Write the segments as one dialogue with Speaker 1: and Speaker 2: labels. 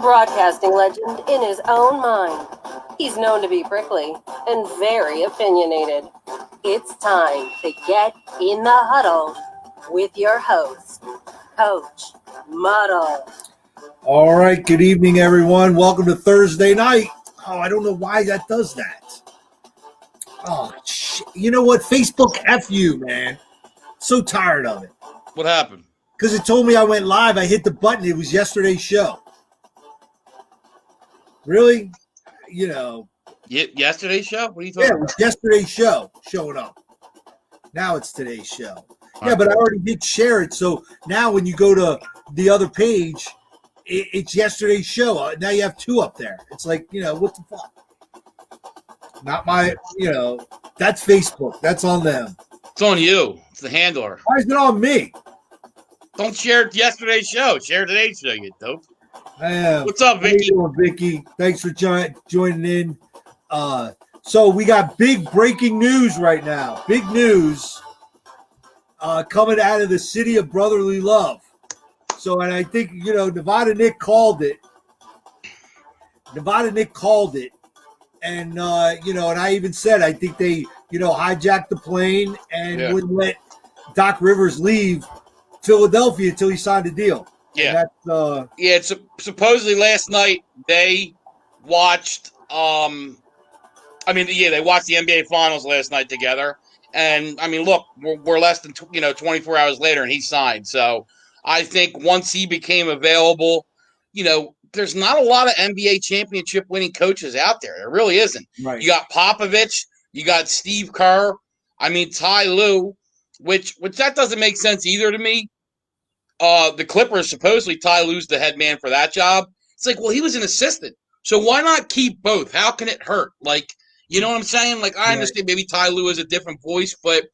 Speaker 1: broadcasting legend in his own mind. He's known to be prickly and very opinionated. It's time to get in the huddle with your host, Coach Muddle.
Speaker 2: All right, good evening, everyone. Welcome to Thursday night. Oh, I don't know why that does that. Oh, shit. You know what? Facebook F you, man. So tired of it.
Speaker 3: What happened?
Speaker 2: Because it told me I went live. I hit the button. It was yesterday's show. Really? You know.
Speaker 3: Yesterday's show? What are you talking
Speaker 2: Yeah, it
Speaker 3: about?
Speaker 2: was yesterday's show showing up. Now it's today's show. Yeah, but I already did share it. So now when you go to the other page, it's yesterday's show. Now you have two up there. It's like, what the fuck? Not my, that's Facebook. That's on them.
Speaker 3: It's on you. It's the handler.
Speaker 2: Why is it on me?
Speaker 3: Don't share yesterday's show. Share today's show, you dope.
Speaker 2: I am.
Speaker 3: What's up, Vicky?
Speaker 2: How you doing, Vicky? Thanks for joining in. So we got big breaking news right now. Big news coming out of the city of brotherly love. So, and I think, Nevada Nick called it. And, and I even said, I think they, hijacked the plane and wouldn't let Doc Rivers leave Philadelphia until he signed a deal.
Speaker 3: Yeah. It's supposedly last night they watched, they watched the NBA Finals last night together. And, look, we're less than, 24 hours later and he signed. So I think once he became available, there's not a lot of NBA championship winning coaches out there. There really isn't.
Speaker 2: Right.
Speaker 3: You got Popovich, you got Steve Kerr, Ty Lue, which that doesn't make sense either to me. The Clippers, supposedly Ty Lue's the head man for that job. It's like, well, he was an assistant. So why not keep both? How can it hurt? Like, you know what I'm saying? Like, I understand maybe Ty Lue is a different voice, but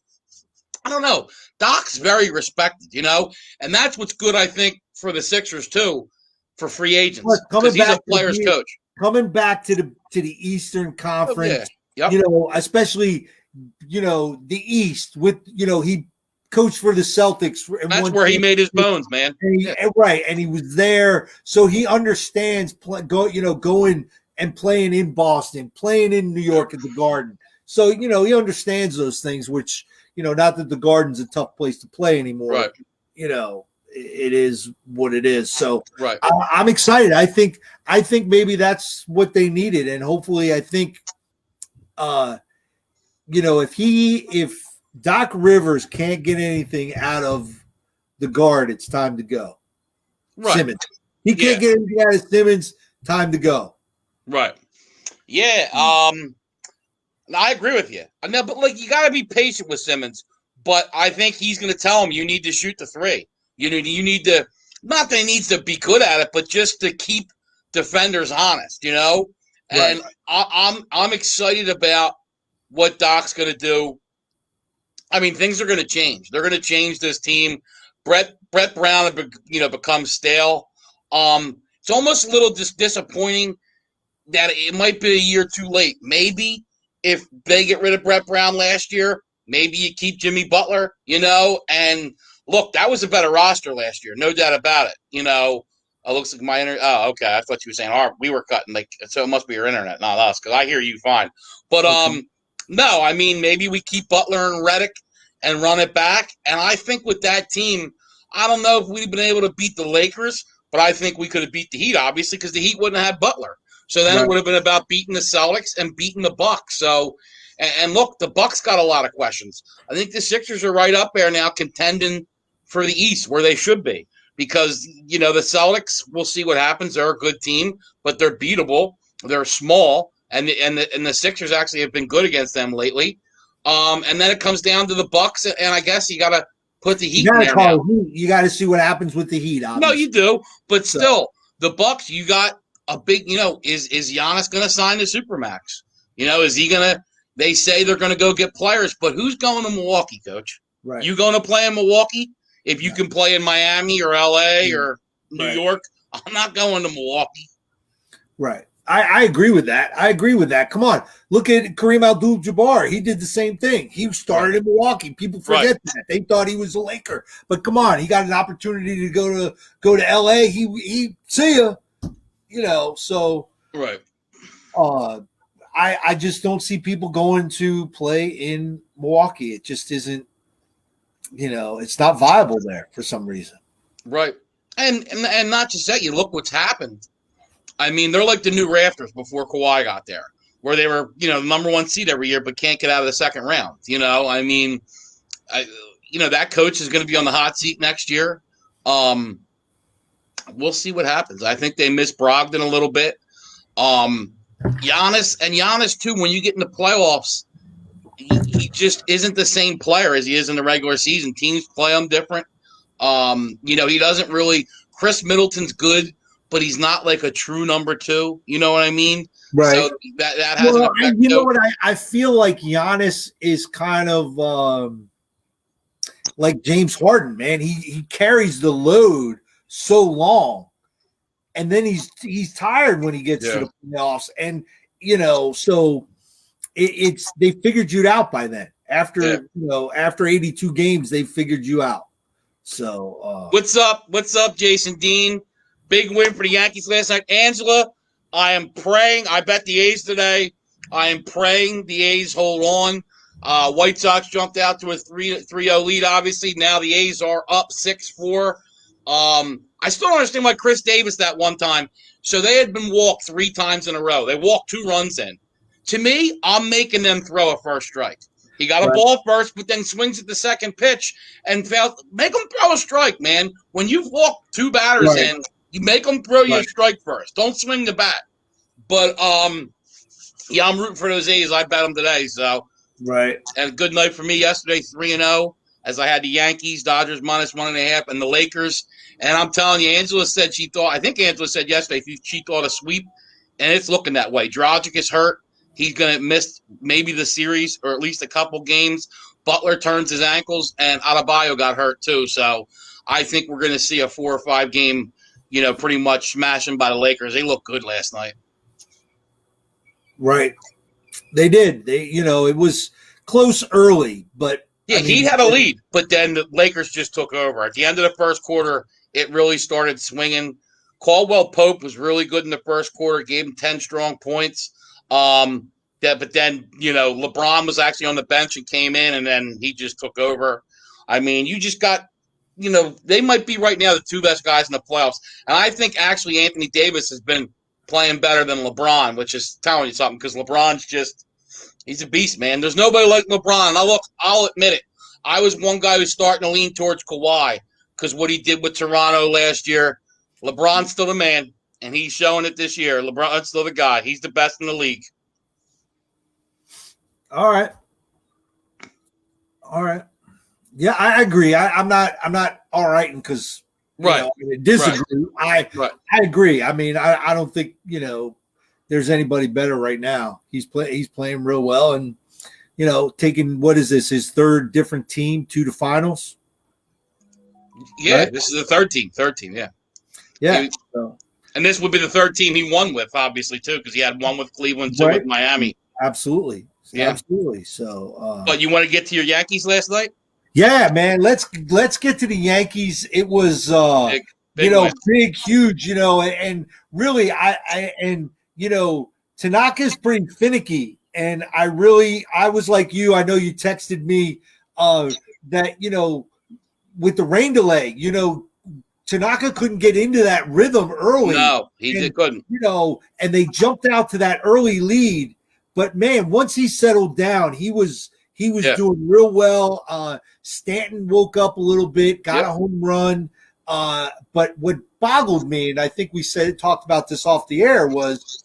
Speaker 3: I don't know. Doc's very respected, and that's what's good, I think, for the Sixers too, for free agents, because he's a player's coach.
Speaker 2: Coming back to the Eastern Conference, especially, the East with, he coached for the Celtics.
Speaker 3: That's where he made his bones, man.
Speaker 2: Right, and he was there, so he understands going and playing in Boston, playing in New York at the Garden. So, he understands those things, which, not that the Garden's a tough place to play anymore.
Speaker 3: Right.
Speaker 2: It is what it is. So
Speaker 3: right.
Speaker 2: I'm excited. I think maybe that's what they needed. And hopefully I think, if Doc Rivers can't get anything out of the guard, it's time to go.
Speaker 3: Right.
Speaker 2: Simmons. He can't get anything out of Simmons, time to go.
Speaker 3: Right. Yeah. I agree with you. No, but you got to be patient with Simmons. But I think he's going to tell him you need to shoot the three. You need to, not that he needs to be good at it, but just to keep defenders honest, And
Speaker 2: Right.
Speaker 3: I'm excited about what Doc's going to do. Things are going to change. They're going to change this team. Brett Brown, becomes stale. It's almost a little disappointing that it might be a year too late. Maybe if they get rid of Brett Brown last year, maybe you keep Jimmy Butler, and look, that was a better roster last year, no doubt about it. It looks like my internet. Oh, okay. I thought you were saying we were cutting, so it must be your internet, not us, because I hear you fine. But no, maybe we keep Butler and Redick and run it back. And I think with that team, I don't know if we'd been able to beat the Lakers, but I think we could have beat the Heat, obviously, because the Heat wouldn't have had Butler. So then It would have been about beating the Celtics and beating the Bucks. So. And look, the Bucks got a lot of questions. I think the Sixers are right up there now contending for the East where they should be because, the Celtics, we'll see what happens. They're a good team, but they're beatable. They're small, and the Sixers actually have been good against them lately. And then it comes down to the Bucks, and I guess you got to put the Heat in there now.
Speaker 2: You got to see what happens with the Heat, obviously.
Speaker 3: No, you do, but still, the Bucks, you got a big, is Giannis going to sign the Supermax? Is he going to – they say they're going to go get players, but who's going to Milwaukee, Coach?
Speaker 2: Right.
Speaker 3: You going to play in Milwaukee? If you can play in Miami or L.A. or New York, I'm not going to Milwaukee.
Speaker 2: Right. I agree with that. Come on. Look at Kareem Abdul-Jabbar. He did the same thing. He started in Milwaukee. People forget that. They thought he was a Laker. But come on, he got an opportunity to go to LA. He see ya. So
Speaker 3: Right.
Speaker 2: I just don't see people going to play in Milwaukee. It just isn't, it's not viable there for some reason.
Speaker 3: Right. And not just that, you look what's happened. I mean, they're like the new Raptors before Kawhi got there, where they were, the number one seed every year, but can't get out of the second round. I mean, that coach is going to be on the hot seat next year. We'll see what happens. I think they miss Brogdon a little bit. Giannis too. When you get in the playoffs, he just isn't the same player as he is in the regular season. Teams play him different. He doesn't really. Chris Middleton's good, but he's not like a true number two. You know what I mean?
Speaker 2: Right.
Speaker 3: So that has an effect.
Speaker 2: You know what? I feel like Giannis is kind of like James Harden, man. He carries the load so long, and then he's tired when he gets to the playoffs, and so it's they figured you out by then. After 82 games, they figured you out. So
Speaker 3: what's up, Jason Dean? Big win for the Yankees last night. Angela, I am praying. I bet the A's today. I am praying the A's hold on. White Sox jumped out to a 3-0 lead, obviously. Now the A's are up 6-4. I still don't understand why Chris Davis that one time. So they had been walked 3 times in a row. They walked 2 runs in. To me, I'm making them throw a first strike. He got a ball first, but then swings at the second pitch and failed. Make him throw a strike, man. When you've walked 2 batters in, you make them throw you a strike first. Don't swing the bat. But, I'm rooting for those A's. I bet them today. So, and a good night for me yesterday, 3-0, as I had the Yankees, Dodgers -1.5, and the Lakers. And I'm telling you, Angela said I think Angela said yesterday she thought a sweep, and it's looking that way. Dragic is hurt. He's going to miss maybe the series or at least a couple games. Butler turns his ankles, and Adebayo got hurt too. So I think we're going to see a 4 or 5 game, pretty much smashing by the Lakers. They looked good last night.
Speaker 2: Right. They did. It was close early, but
Speaker 3: he had a lead, but then the Lakers just took over. At the end of the first quarter, it really started swinging. Caldwell Pope was really good in the first quarter, gave him 10 strong points. But then, LeBron was actually on the bench and came in, and then he just took over. I mean, you just got, they might be right now the 2 best guys in the playoffs. And I think actually Anthony Davis has been playing better than LeBron, which is telling you something because LeBron's he's a beast, man. There's nobody like LeBron. I'll admit it. I was one guy who's starting to lean towards Kawhi because what he did with Toronto last year. LeBron's still the man. And he's showing it this year. LeBron's still the guy. He's the best in the league.
Speaker 2: All right. Yeah, I agree. I'm not all right because I disagree. I agree. I mean, I don't think there's anybody better right now. He's playing real well, and taking what is this, his 3rd different team to the finals?
Speaker 3: Yeah, right? This is the third team.
Speaker 2: Yeah.
Speaker 3: And this would be the 3rd team he won with, obviously, too, because he had one with Cleveland, 2 with Miami.
Speaker 2: Absolutely. Yeah. Absolutely. So,
Speaker 3: but you want to get to your Yankees last night?
Speaker 2: Yeah, man. Let's get to the Yankees. It was, big, huge, and really, Tanaka's pretty finicky. And I was like you. I know you texted me that, with the rain delay, Tanaka couldn't get into that rhythm early.
Speaker 3: No, couldn't.
Speaker 2: And they jumped out to that early lead. But man, once he settled down, he was doing real well. Stanton woke up a little bit, got a home run. But what boggled me, and I think we talked about this off the air, was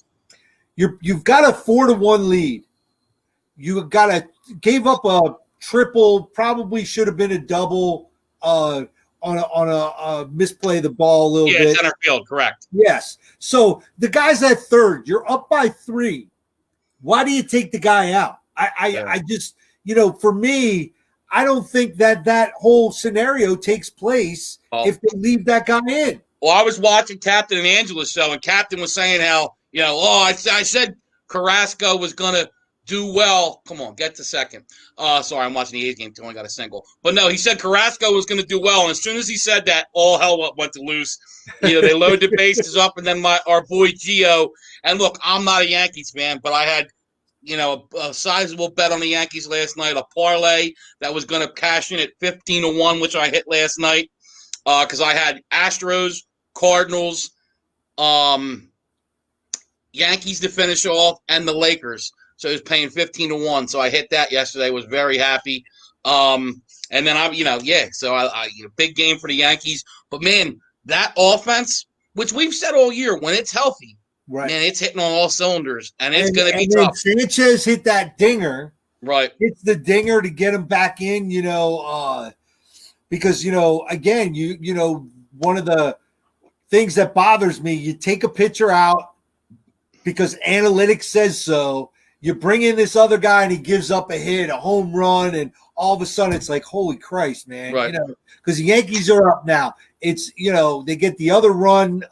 Speaker 2: you've got a 4-1 lead. You gave up a triple, probably should have been a double. On a misplay of the ball a little bit.
Speaker 3: Yeah, center field, correct.
Speaker 2: Yes. So the guy's at 3rd. You're up by 3. Why do you take the guy out? I just, for me, I don't think that whole scenario takes place if they leave that guy in.
Speaker 3: Well, I was watching Captain and Angela's show, and Captain was saying how, I said Carrasco was going to do well. Come on, get to second. Sorry, I'm watching the A's game too. Only got a single. But no, he said Carrasco was going to do well. And as soon as he said that, all hell went to loose. They load the bases up, and then our boy Gio. And look, I'm not a Yankees fan, but I had, a sizable bet on the Yankees last night, a parlay that was going to cash in at 15-1, which I hit last night because I had Astros, Cardinals, Yankees to finish off, and the Lakers. So he was paying 15-1. So I hit that yesterday. Was very happy. And then So I big game for the Yankees. But man, that offense, which we've said all year, when it's healthy,
Speaker 2: right,
Speaker 3: man, it's hitting on all cylinders, and it's going to be tough.
Speaker 2: Sanchez hit that dinger.
Speaker 3: Right,
Speaker 2: hits the dinger to get him back in. Because again, one of the things that bothers me, you take a pitcher out because analytics says so. You bring in this other guy and he gives up a hit, a home run, and all of a sudden it's like, holy Christ, man.
Speaker 3: Right.
Speaker 2: Because the Yankees are up now. It's, they get the other run,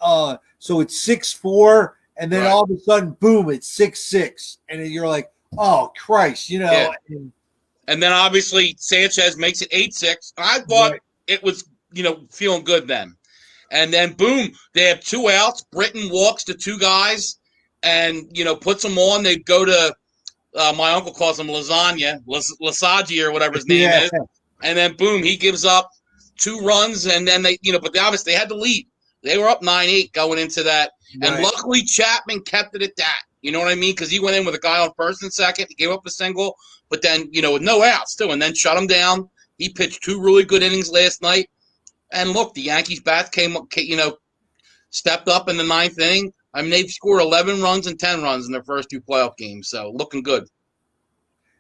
Speaker 2: so it's 6-4, and then all of a sudden, boom, it's 6-6. And then you're like, oh, Christ,
Speaker 3: Yeah. And then obviously Sanchez makes it 8-6. And I thought it was, feeling good then. And then, boom, they have 2 outs. Britton walks the 2 guys and, puts them on. They go to, my uncle calls him Lasagna, Lasagna or whatever his name is. And then, boom, he gives up 2 runs. And then they, but obviously they had the lead. They were up 9-8 going into that. Right. And luckily Chapman kept it at that. You know what I mean? Because he went in with a guy on first and second. He gave up a single. But then, with no outs too. And then shut him down. He pitched 2 really good innings last night. And look, the Yankees bats stepped up in the 9th inning. I mean, they've scored 11 runs and 10 runs in their first 2 playoff games. So looking good.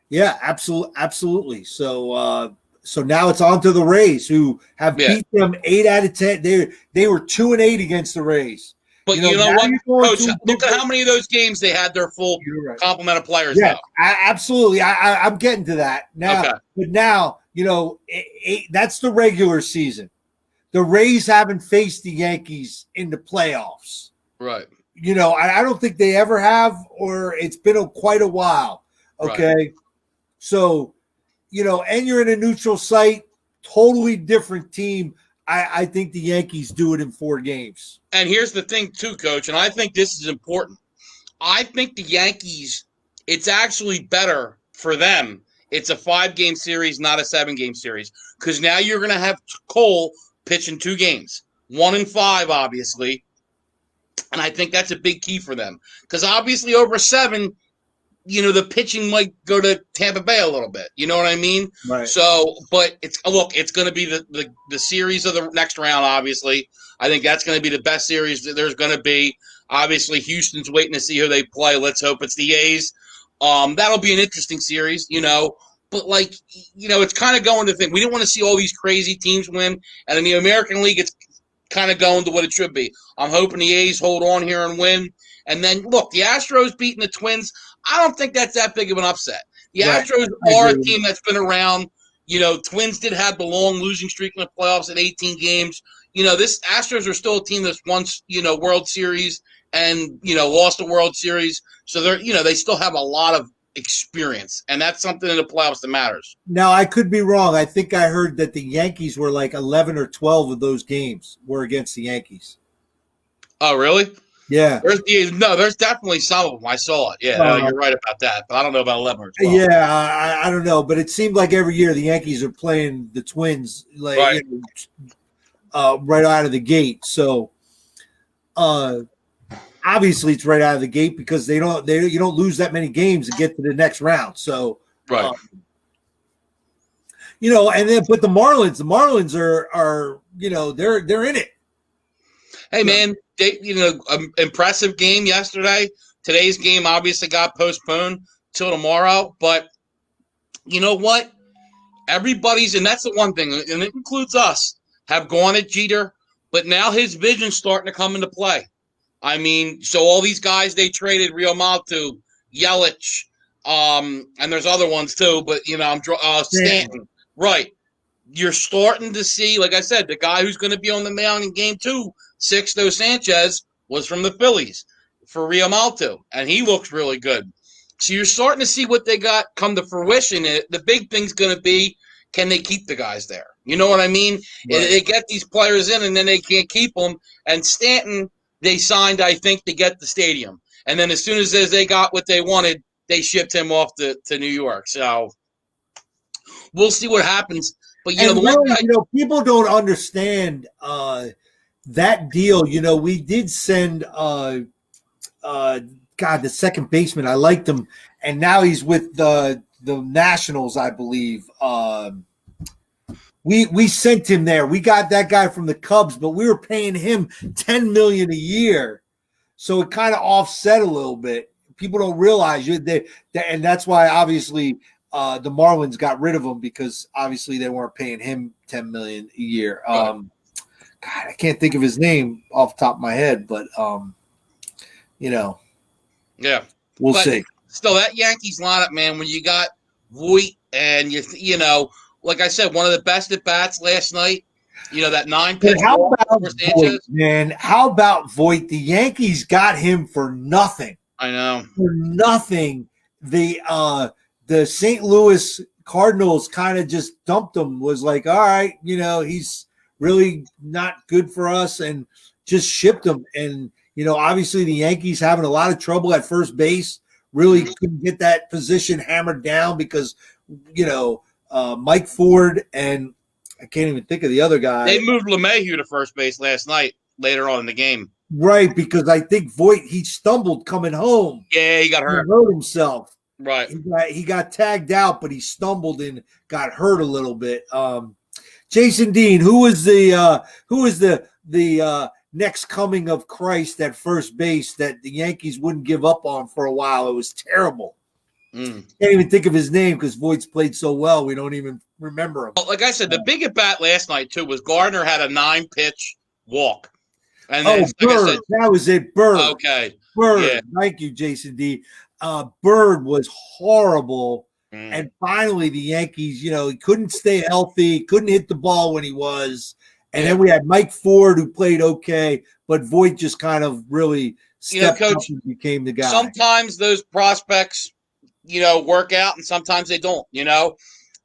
Speaker 2: Yeah, absolutely. So now it's on to the Rays, who have beat them 8 out of 10. They were 2-8 against the Rays.
Speaker 3: But you know what, Coach? Look at how many of those games they had their full complement of players.
Speaker 2: Yeah, absolutely. I'm getting to that now. Okay. But now, that's the regular season. The Rays haven't faced the Yankees in the playoffs.
Speaker 3: Right.
Speaker 2: I don't think they ever have, or it's been quite a while. Okay. Right. So, and you're in a neutral site, totally different team. I think the Yankees do it in 4 games.
Speaker 3: And here's the thing, too, Coach, and I think this is important. I think the Yankees, it's actually better for them. It's a 5-game series, not a 7-game series, because now you're going to have Cole pitching 2 games, 1 and 5, obviously. And I think that's a big key for them, because obviously over 7, the pitching might go to Tampa Bay a little bit. You know what I mean?
Speaker 2: Right.
Speaker 3: So, but it's going to be the series of the next round, obviously. I think that's going to be the best series that there's going to be. Obviously, Houston's waiting to see who they play. Let's hope it's the A's. That'll be an interesting series, But, it's kind of going to think. We didn't want to see all these crazy teams win. And in the American League, it's kind of going to what it should be. I'm hoping the A's hold on here and win. And then, look, the Astros beating the Twins, I don't think that's that big of an upset. The Astros are a team that's been around. Twins did have the long losing streak in the playoffs at 18 games. This Astros are still a team that's won, World Series and, lost the World Series. So they're, they still have a lot of experience, and that's something in the playoffs that matters.
Speaker 2: Now, I could be wrong. I think I heard that the Yankees were like 11 or 12 of those games were against the Yankees.
Speaker 3: Oh, really?
Speaker 2: Yeah.
Speaker 3: There's definitely some of them. I saw it. Yeah, you're right about that. But I don't know about 11 or 12.
Speaker 2: Yeah, I don't know. But it seemed like every year the Yankees are playing the Twins right out of the gate. So obviously it's right out of the gate because you don't lose that many games to get to the next round. So
Speaker 3: right.
Speaker 2: And then but the Marlins are they're in it.
Speaker 3: Hey man, impressive game yesterday. Today's game obviously got postponed till tomorrow, but you know what? Everybody's, and that's the one thing, and it includes us, have gone at Jeter, but now his vision's starting to come into play. I mean, so all these guys they traded, Real Maltu, Yelich, and there's other ones too, but I'm Stanton, right? You're starting to see, like I said, the guy who's going to be on the mound in Game 2, Sixto Sanchez, was from the Phillies for Real Maltu, and he looks really good. So you're starting to see what they got come to fruition. The big thing's going to be, can they keep the guys there? You know what I mean?
Speaker 2: Right.
Speaker 3: They get these players in, and then they can't keep them. And Stanton, they signed, I think, to get the stadium. And then as soon as they got what they wanted, they shipped him off to New York. So we'll see what happens. But,
Speaker 2: And
Speaker 3: the
Speaker 2: really,
Speaker 3: one guy,
Speaker 2: people don't understand that deal. We did send the second baseman. I liked him, and now he's with the Nationals, I believe. We sent him there. We got that guy from the Cubs, but we were paying him $10 million a year, so it kind of offset a little bit. People don't realize and that's why obviously the Marlins got rid of him, because obviously they weren't paying him $10 million a year. God, I can't think of his name off the top of my head, but
Speaker 3: yeah,
Speaker 2: we'll see.
Speaker 3: Still, that Yankees lineup, man, when you got Voit and like I said, one of the best at bats last night. That 9-pitch.
Speaker 2: How about Voit, man? How about Voit? The Yankees got him for nothing.
Speaker 3: I know.
Speaker 2: For nothing. The St. Louis Cardinals kind of just dumped him. Was like, all right, he's really not good for us, and just shipped him. And obviously the Yankees having a lot of trouble at first base. Really couldn't get that position hammered down because, Mike Ford and I can't even think of the other guy.
Speaker 3: They moved LeMahieu to first base last night, later on in the game.
Speaker 2: Right, because I think Voit, he stumbled coming home.
Speaker 3: Yeah, he got hurt.
Speaker 2: He hurt himself.
Speaker 3: Right.
Speaker 2: He got tagged out, but he stumbled and got hurt a little bit. Jason Dean, who is the next coming of Christ at first base that the Yankees wouldn't give up on for a while? It was terrible. Can't even think of his name because Voigt's played so well. We don't even remember him.
Speaker 3: Well, like I said, the big at bat last night too was Gardner had a 9-pitch walk. And then,
Speaker 2: Bird. That was it. Bird.
Speaker 3: Okay.
Speaker 2: Bird.
Speaker 3: Yeah.
Speaker 2: Thank you, Jason D. Bird was horrible. And finally, the Yankees, he couldn't stay healthy, couldn't hit the ball when he was. And then we had Mike Ford, who played okay, but Voit just kind of really stepped up and became the guy.
Speaker 3: Sometimes those prospects, work out, and sometimes they don't.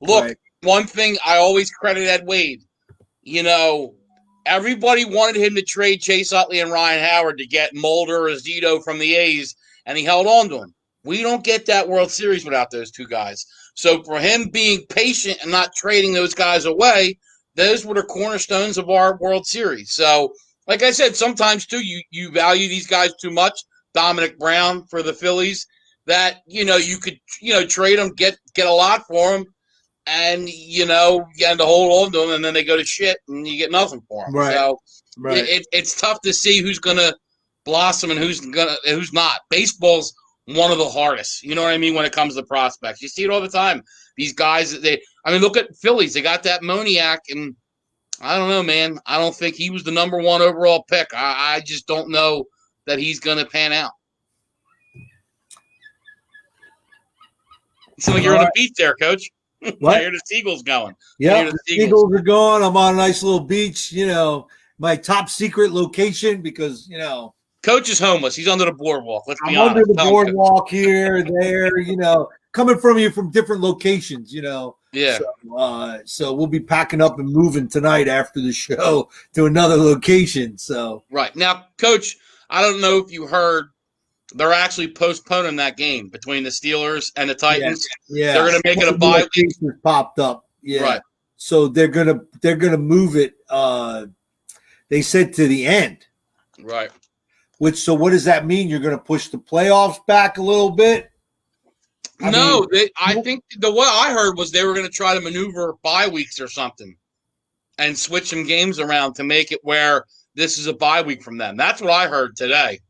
Speaker 3: Look, right. One thing I always credit Ed Wade. Everybody wanted him to trade Chase Utley and Ryan Howard to get Mulder or Zito from the A's, and he held on to him. We don't get that World Series without those two guys. So for him being patient and not trading those guys away, those were the cornerstones of our World Series. So, like I said, sometimes, too, you value these guys too much. Dominic Brown for the Phillies, that, you could, trade them, get a lot for them, and, you had to hold on to them, and then they go to shit, and you get nothing for them.
Speaker 2: Right.
Speaker 3: So
Speaker 2: right.
Speaker 3: It's tough to see who's going to blossom and who's not. Baseball's one of the hardest, you know what I mean, when it comes to prospects. You see it all the time. These guys, look at Phillies. They got that Moniak, and I don't know, man. I don't think he was the number 1 overall pick. I just don't know that he's going to pan out. So you're on the beach there, Coach.
Speaker 2: What?
Speaker 3: I hear the seagulls going.
Speaker 2: Yeah, the seagulls are going. I'm on a nice little beach, my top secret location because,
Speaker 3: Coach is homeless. He's under the boardwalk. Let's be
Speaker 2: honest.
Speaker 3: I'm
Speaker 2: under the boardwalk here, there, coming from you from different locations,
Speaker 3: Yeah.
Speaker 2: So we'll be packing up and moving tonight after the show to another location. So
Speaker 3: right. Now, Coach, I don't know if you heard, they're actually postponing that game between the Steelers and the Titans.
Speaker 2: Yeah.
Speaker 3: They're going to make it a bye week.
Speaker 2: Popped up. Yeah.
Speaker 3: Right.
Speaker 2: So they're gonna move it. They said to the end.
Speaker 3: Right.
Speaker 2: So what does that mean? You're going to push the playoffs back a little bit?
Speaker 3: I think what I heard was they were going to try to maneuver bye weeks or something and switch some games around to make it where this is a bye week from them. That's what I heard today.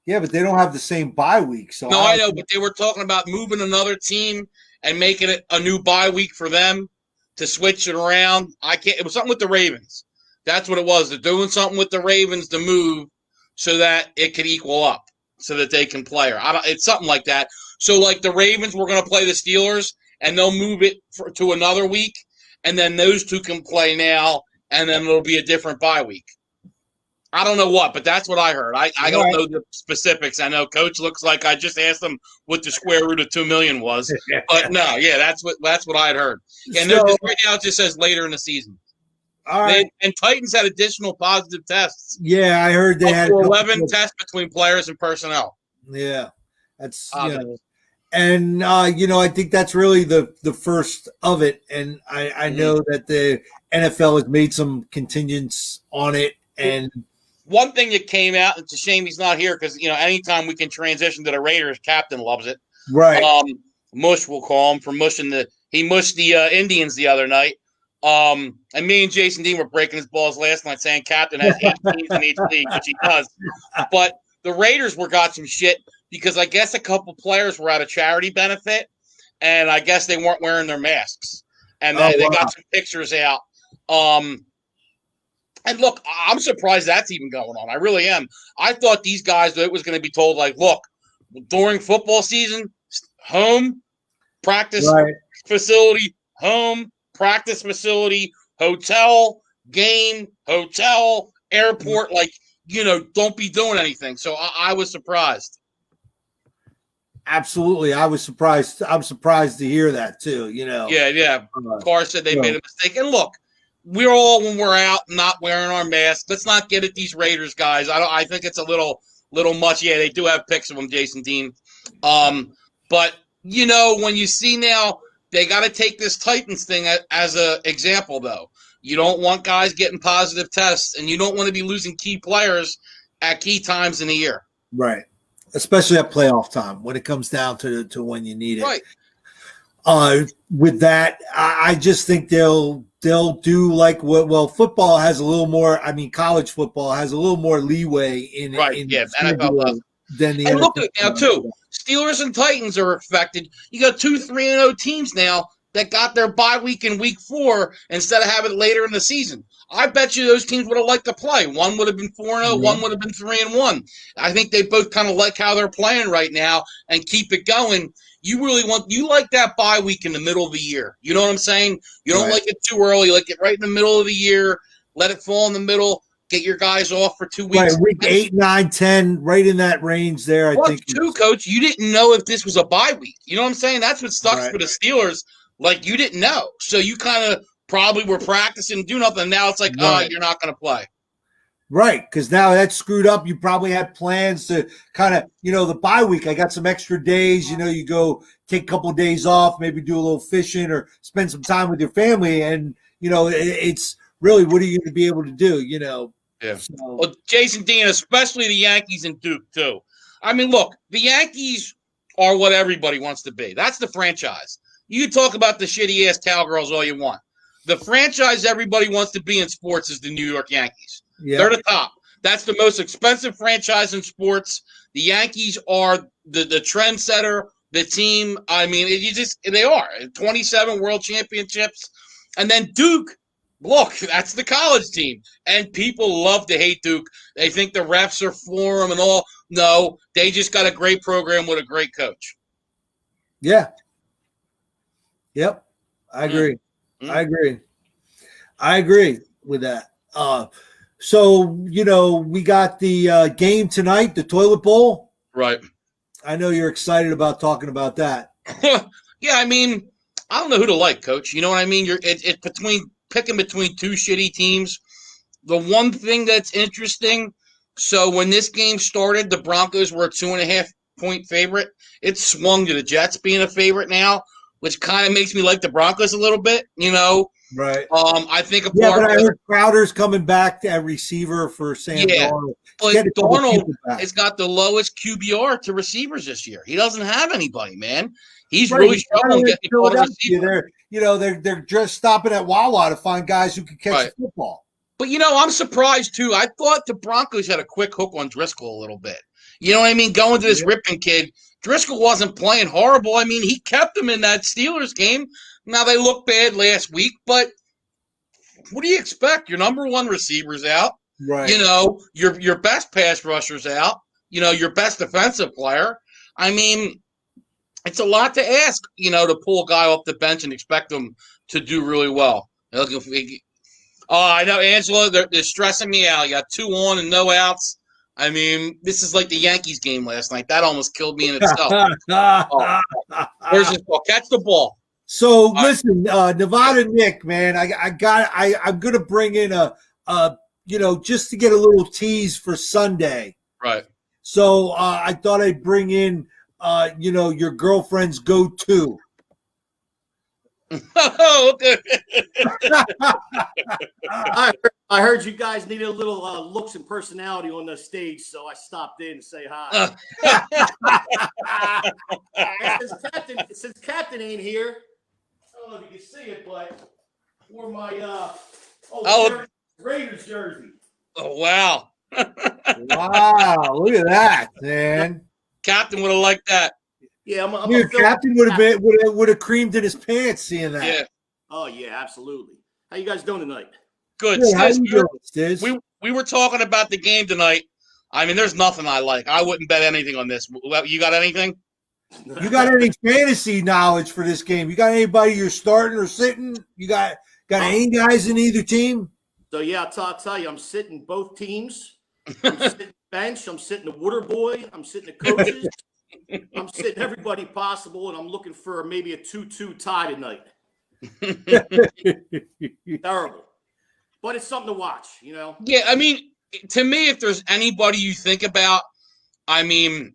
Speaker 2: Yeah, but they don't have the same bye week. So
Speaker 3: no, I know, but they were talking about moving another team and making it a new bye week for them to switch it around. It was something with the Ravens. That's what it was. They're doing something with the Ravens to move so that it could equal up, so that they can play her. It's something like that. So, like the Ravens were going to play the Steelers, and they'll move it to another week, and then those two can play now, and then it'll be a different bye week. I don't know what, but that's what I heard. I
Speaker 2: All
Speaker 3: don't
Speaker 2: right.
Speaker 3: know the specifics. I know Coach looks like I just asked him what the square root of 2 million was, but no, yeah, that's what I had heard. Yeah, no,
Speaker 2: So,
Speaker 3: just right now it just says later in the season.
Speaker 2: all right.
Speaker 3: And Titans had additional positive tests,
Speaker 2: Yeah, I heard they
Speaker 3: up
Speaker 2: had
Speaker 3: to
Speaker 2: a couple
Speaker 3: 11
Speaker 2: of,
Speaker 3: tests between players and personnel.
Speaker 2: yeah. That's
Speaker 3: Positive.
Speaker 2: and I think that's really the first of it. And I know that the NFL has made some contingents on it. And
Speaker 3: one thing that came out, it's a shame he's not here because anytime we can transition to the Raiders, Captain loves it.
Speaker 2: right,
Speaker 3: Mush, we'll call him for mushing he mushed the Indians the other night. And me and Jason Dean were breaking his balls last night saying Captain has 8 teams in each league, which he does. But the Raiders got some shit because I guess a couple players were at a charity benefit, and I guess they weren't wearing their masks. And they got some pictures out. And look, I'm surprised that's even going on. I really am. I thought these guys, it was going to be told, like, look, during football season, home, practice facility, home, practice facility, hotel, game, hotel, airport. Like, don't be doing anything. So I was surprised.
Speaker 2: Absolutely. I was surprised. I'm surprised to hear that, too,
Speaker 3: Yeah. Carr said they made a mistake. And look, we're all, when we're out, not wearing our masks. Let's not get at these Raiders guys. I think it's a little much. Yeah, they do have pics of them, Jason Dean. But when you see now, they got to take this Titans thing as an example, though. You don't want guys getting positive tests, and you don't want to be losing key players at key times in the year.
Speaker 2: Right. Especially at playoff time when it comes down to when you need it.
Speaker 3: Right.
Speaker 2: With that, I just think they'll do like football has a little more. I mean, college football has a little more leeway in
Speaker 3: NFL does.
Speaker 2: Than the
Speaker 3: and
Speaker 2: NFL.
Speaker 3: Look at it now too. Steelers and Titans are affected. You got 2 3-0 teams now that got their bye week in week 4 instead of having it later in the season. I bet you those teams would have liked to play. One would have been 4-0, one would have been 3-1. I think they both kind of like how they're playing right now and keep it going. You like that bye week in the middle of the year. You know what I'm saying? You don't like it too early. You like it right in the middle of the year. Let it fall in the middle. Get your guys off for 2 weeks.
Speaker 2: Right, week 8, 9, 10, right in that range there. I think
Speaker 3: too, Coach. You didn't know if this was a bye week. You know what I'm saying? That's what sucks for the Steelers. Like, you didn't know. So you kind of probably were practicing, do nothing. Now it's like, you're not going to play.
Speaker 2: Right, because now that's screwed up. You probably had plans to kind of, the bye week. I got some extra days. You go take a couple of days off, maybe do a little fishing or spend some time with your family. And, it's really, what are you going to be able to do,
Speaker 3: Yeah.
Speaker 2: So.
Speaker 3: Well, Jason Dean, especially the Yankees and Duke, too. I mean, look, the Yankees are what everybody wants to be. That's the franchise. You can talk about the shitty-ass Cowgirls all you want. The franchise everybody wants to be in sports is the New York Yankees. Yeah. They're the top. That's the most expensive franchise in sports. The Yankees are the trendsetter, the team. I mean, they are. 27 world championships. And then Duke, look, that's the college team. And people love to hate Duke. They think the refs are for them and all. No, they just got a great program with a great coach.
Speaker 2: Yeah. Yep. I agree. I agree with that. So, we got the game tonight, the Toilet Bowl.
Speaker 3: Right.
Speaker 2: I know you're excited about talking about that.
Speaker 3: Yeah, I mean, I don't know who to like, Coach. You know what I mean? It's picking between 2 shitty teams. The one thing that's interesting, so when this game started, the Broncos were a 2.5-point favorite. It swung to the Jets being a favorite now, which kind of makes me like the Broncos a little bit,
Speaker 2: Right.
Speaker 3: I think
Speaker 2: but I heard Crowder's coming back at receiver for Sam Darnold.
Speaker 3: But Darnold has got the lowest QBR to receivers this year. He doesn't have anybody, man. He's really struggling getting the receiver.
Speaker 2: They're just stopping at Wawa to find guys who can catch the football.
Speaker 3: But, I'm surprised, too. I thought the Broncos had a quick hook on Driscoll a little bit. You know what I mean? Going to this Ripken kid, Driscoll wasn't playing horrible. I mean, he kept them in that Steelers game. Now, they looked bad last week, but what do you expect? Your number 1 receiver's out.
Speaker 2: Right.
Speaker 3: Your best pass rusher's out. Your best defensive player. I mean, it's a lot to ask, to pull a guy off the bench and expect him to do really well. Oh, I know, Angela. They're stressing me out. You got 2 on and no outs. I mean, this is like the Yankees game last night. That almost killed me in itself. Oh, where's this ball? Catch the ball.
Speaker 2: So
Speaker 3: All right.
Speaker 2: listen, Nevada Nick, man, I'm gonna bring in just to get a little tease for Sunday.
Speaker 3: Right.
Speaker 2: So I thought I'd bring in your girlfriend's go-to.
Speaker 3: Okay.
Speaker 4: I heard you guys needed a little looks and personality on the stage, so I stopped in to say hi. Since Captain ain't here, I don't know if you can see it, but for my Raiders jersey.
Speaker 3: Oh, wow.
Speaker 2: Wow, look at that, man.
Speaker 3: Captain would have liked that.
Speaker 4: Yeah,
Speaker 2: Captain would have creamed in his pants seeing that.
Speaker 3: Yeah.
Speaker 4: Oh yeah, absolutely. How you guys doing tonight?
Speaker 3: Good.
Speaker 2: How you doing,
Speaker 3: Stiz? We were talking about the game tonight. I mean, there's nothing I like. I wouldn't bet anything on this. You got anything?
Speaker 2: You got any fantasy knowledge for this game? You got anybody you're starting or sitting? You got any guys in either team?
Speaker 4: So yeah, I'll tell you, I'm sitting both teams. I'm sitting bench. I'm sitting the water boy. I'm sitting the coaches. I'm sitting everybody possible, and I'm looking for maybe a 2-2 tie tonight. Terrible, but it's something to watch, you know.
Speaker 3: Yeah, I mean, to me, if there's anybody you think about, I mean,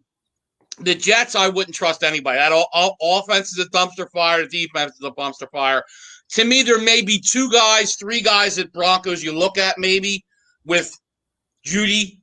Speaker 3: the Jets, I wouldn't trust anybody. That all offense is a dumpster fire. The defense is a dumpster fire. To me, there may be 2 guys, 3 guys at Broncos you look at maybe with Judy,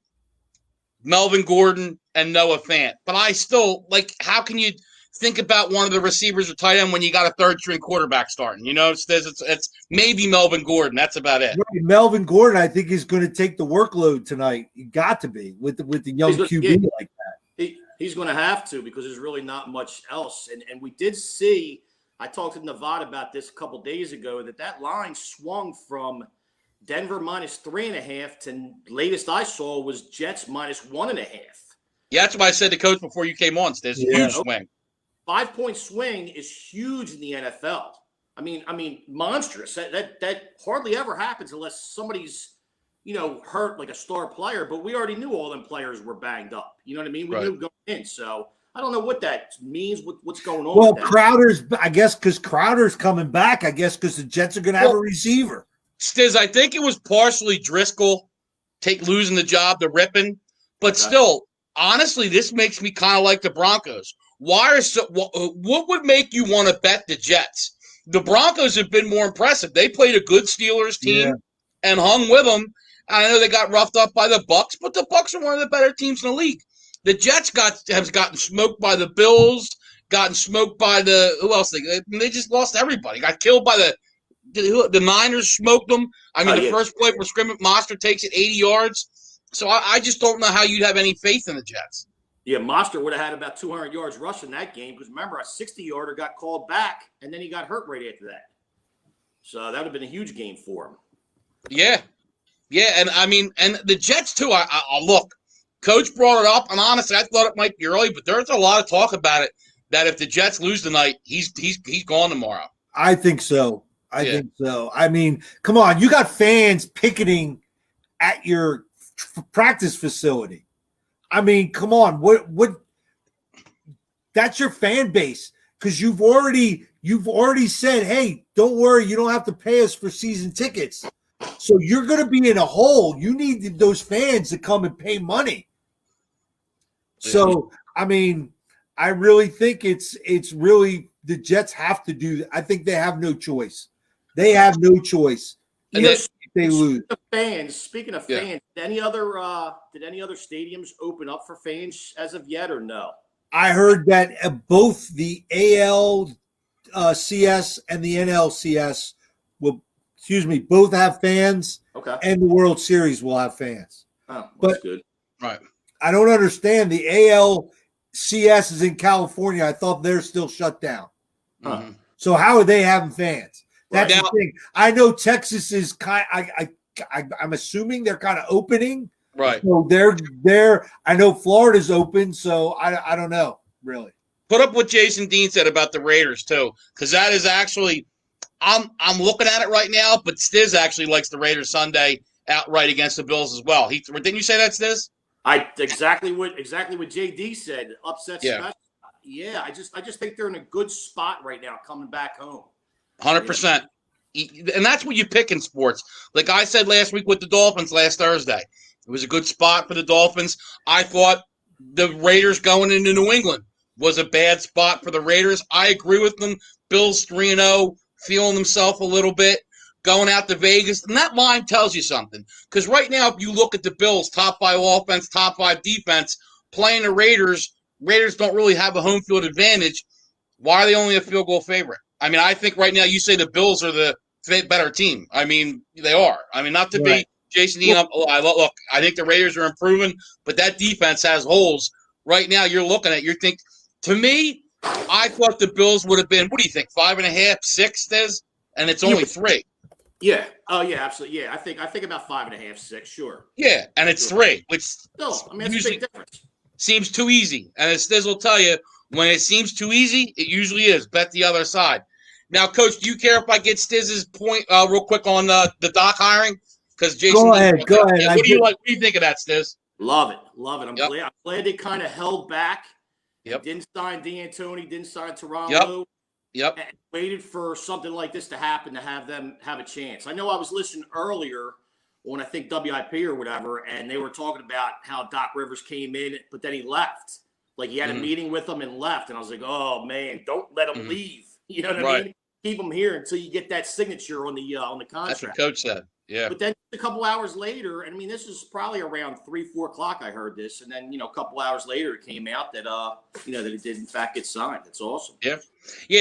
Speaker 3: Melvin Gordon, and Noah Fant. But I still, how can you think about one of the receivers or tight end when you got a third-string quarterback starting? You know, it's maybe Melvin Gordon. That's about it.
Speaker 2: Right. Melvin Gordon, I think, is going to take the workload tonight. He got to be with the young QB like that.
Speaker 4: He's going to have to, because there's really not much else. And we did see, I talked to Nevada about this a couple days ago, that line swung from Denver -3.5 to latest I saw was Jets -1.5.
Speaker 3: Yeah, that's what I said to Coach before you came on. There's a huge swing.
Speaker 4: 5-point swing is huge in the NFL. I mean, monstrous. That hardly ever happens unless somebody's, hurt, like a star player. But we already knew all them players were banged up. You know what I mean? We knew going in. So I don't know what that means. What's going on?
Speaker 2: Well, Crowder's, I guess, because Crowder's coming back. I guess because the Jets are going to have a receiver.
Speaker 3: Stiz, I think it was partially Driscoll losing the job to Rippon, but still, honestly, this makes me kind of like the Broncos. What would make you want to bet the Jets? The Broncos have been more impressive. They played a good Steelers team and hung with them. I know they got roughed up by the Bucks, but the Bucks are one of the better teams in the league. The Jets have gotten smoked by the Bills, gotten smoked by who else? They just lost everybody. Got killed by the Niners, smoked them. I mean, the first play for scrimmage, Monster takes it 80 yards. So I just don't know how you'd have any faith in the Jets.
Speaker 4: Yeah, Monster would have had about 200 yards rushing that game because, remember, a 60-yarder got called back, and then he got hurt right after that. So that would have been a huge game for him.
Speaker 3: Yeah. Yeah, and I mean, and the Jets, too, I look, Coach brought it up, and honestly, I thought it might be early, but there's a lot of talk about it, that if the Jets lose tonight, he's gone tomorrow.
Speaker 2: I think so. I think so. I mean, come on, you got fans picketing at your practice facility. I mean, come on, what? That's your fan base, because you've already said, hey, don't worry, you don't have to pay us for season tickets. So you're going to be in a hole. You need those fans to come and pay money. So, I mean, I really think it's really the Jets have to do that. I think they have no choice. They have no choice.
Speaker 3: And
Speaker 2: if they lose.
Speaker 4: Speaking of fans, did any other stadiums open up for fans as of yet, or no?
Speaker 2: I heard that both the ALCS and the NLCS both have fans.
Speaker 4: Okay.
Speaker 2: And the World Series will have fans.
Speaker 4: Oh, that's good.
Speaker 3: Right.
Speaker 2: I don't understand. The ALCS is in California. I thought they're still shut down.
Speaker 4: Huh.
Speaker 2: So how are they having fans? That's
Speaker 3: Right.
Speaker 2: the thing. I know Texas is I'm assuming they're kind of opening.
Speaker 3: Right.
Speaker 2: So they're I know Florida's open, so I don't know, really.
Speaker 3: Put up what Jason Dean said about the Raiders, too, because that is actually I'm looking at it right now, but Stiz actually likes the Raiders Sunday outright against the Bills as well. Didn't you say that, Stiz?
Speaker 4: Exactly what JD said. Upset
Speaker 3: Yeah.
Speaker 4: special. Yeah, I just think they're in a good spot right now coming back home.
Speaker 3: 100%. And that's what you pick in sports. Like I said last week with the Dolphins last Thursday, it was a good spot for the Dolphins. I thought the Raiders going into New England was a bad spot for the Raiders. I agree with them. Bills 3-0, feeling themselves a little bit, going out to Vegas. And that line tells you something. Because right now, if you look at the Bills, top 5 offense, top 5 defense, playing the Raiders don't really have a home field advantage. Why are they only a field goal favorite? I mean, I think right now you say the Bills are the better team. I mean, they are. I mean, not to be Jason Dean. Look, I think the Raiders are improving, but that defense has holes. Right now, you're looking at, to me, I thought the Bills would have been, what do you think, 5.5, 6, Des? And it's only 3.
Speaker 4: Yeah. Oh, yeah, absolutely. Yeah, I think about 5.5, 6, sure.
Speaker 3: Yeah, and it's 3, which
Speaker 4: still, I mean, that's a big difference.
Speaker 3: Seems too easy. And as Stiz will tell you, when it seems too easy, it usually is. Bet the other side. Now, Coach, do you care if I get Stiz's point real quick on the Doc hiring? Because Jason,
Speaker 2: go ahead.
Speaker 3: Yeah, what do you think of that, Stiz?
Speaker 4: Love it. I'm glad they kind of held back.
Speaker 3: Yep.
Speaker 4: Didn't sign D'Antoni, didn't sign Toronto.
Speaker 3: Yep.
Speaker 4: And waited for something like this to happen to have them have a chance. I know I was listening earlier on, I think, WIP or whatever, and they were talking about how Doc Rivers came in, but then he left. Like he had a meeting with them and left. And I was like, oh, man, don't let him leave. You know what I mean? Keep him here until you get that signature on the contract.
Speaker 3: That's what Coach said. Yeah.
Speaker 4: But then a couple hours later, and I mean, this is probably around 3-4 o'clock. I heard this, and then a couple hours later, it came out that that it did in fact get signed. That's awesome.
Speaker 3: Yeah.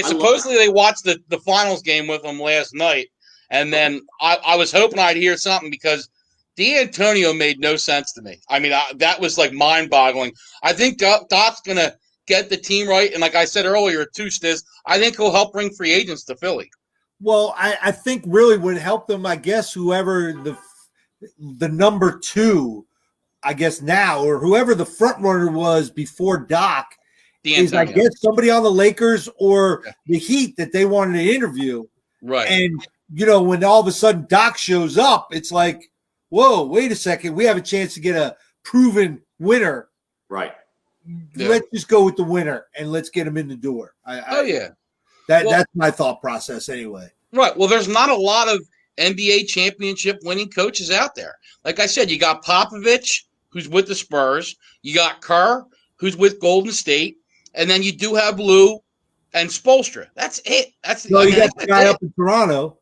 Speaker 3: Supposedly they watched the finals game with him last night, and then I was hoping I'd hear something because D'Antonio made no sense to me. I mean, that was like mind-boggling. I think Doc's gonna get the team right, and like I said earlier, too, Stiz, I think he'll help bring free agents to Philly.
Speaker 2: Well, I think really would help them, I guess, whoever the number 2, I guess now, or whoever the front runner was before Doc, is, I guess, somebody on the Lakers or the Heat that they wanted to interview.
Speaker 3: Right.
Speaker 2: And, when all of a sudden Doc shows up, it's like, whoa, wait a second. We have a chance to get a proven winner.
Speaker 4: Right.
Speaker 3: Yeah.
Speaker 2: Let's just go with the winner and let's get him in the door. That's my thought process anyway.
Speaker 3: Right. Well, there's not a lot of NBA championship winning coaches out there. Like I said, you got Popovich, who's with the Spurs. You got Kerr, who's with Golden State. And then you do have Lou and Spoelstra. That's it.
Speaker 2: You got the guy up in Toronto.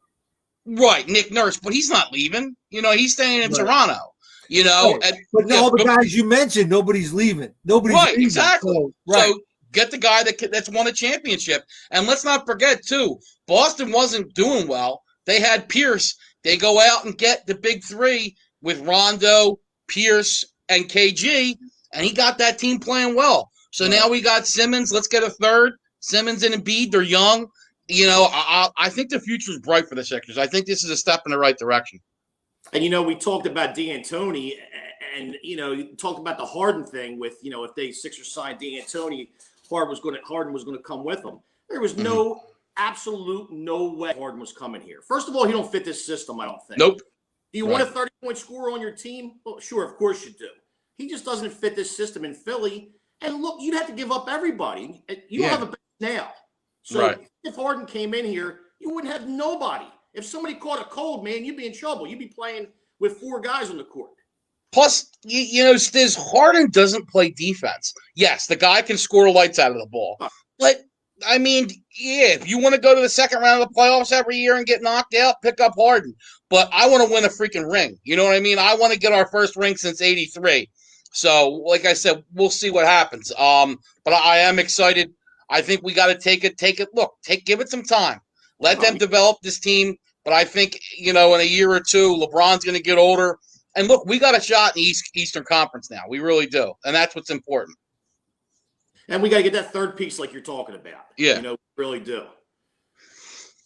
Speaker 3: Right, Nick Nurse. But he's not leaving. He's staying in Toronto.
Speaker 2: Right. But all the guys you mentioned, nobody's leaving. Nobody's leaving.
Speaker 3: Exactly. So get the guy that's won a championship. And let's not forget, too, Boston wasn't doing well. They had Pierce. They go out and get the big 3 with Rondo, Pierce, and KG, and he got that team playing well. So now we got Simmons. Let's get a third. Simmons and Embiid, they're young. I think the future is bright for the Sixers. I think this is a step in the right direction.
Speaker 4: And, we talked about D'Antoni and, you talked about the Harden thing with, if they Sixers signed D'Antoni, Harden was going to come with them. There was no way Harden was coming here. First of all, he don't fit this system, I don't think.
Speaker 3: Nope.
Speaker 4: Do you want a 30-point scorer on your team? Well, sure, of course you do. He just doesn't fit this system in Philly. And look, you'd have to give up everybody. You don't have a bench now. So if Harden came in here, you wouldn't have nobody. If somebody caught a cold, man, you'd be in trouble. You'd be playing with 4 guys on the court.
Speaker 3: Plus, Stiz, Harden doesn't play defense. Yes, the guy can score lights out of the ball. But, I mean, if you want to go to the second round of the playoffs every year and get knocked out, pick up Harden. But I want to win a freaking ring. You know what I mean? I want to get our first ring since '83. So, like I said, we'll see what happens. But I am excited. I think we got to take it. Look, give it some time. Let them develop this team. But I think, in a year or two, LeBron's going to get older. And look, we got a shot in the Eastern Conference now. We really do. And that's what's important.
Speaker 4: And we got to get that third piece like you're talking about.
Speaker 3: Yeah.
Speaker 4: We really do.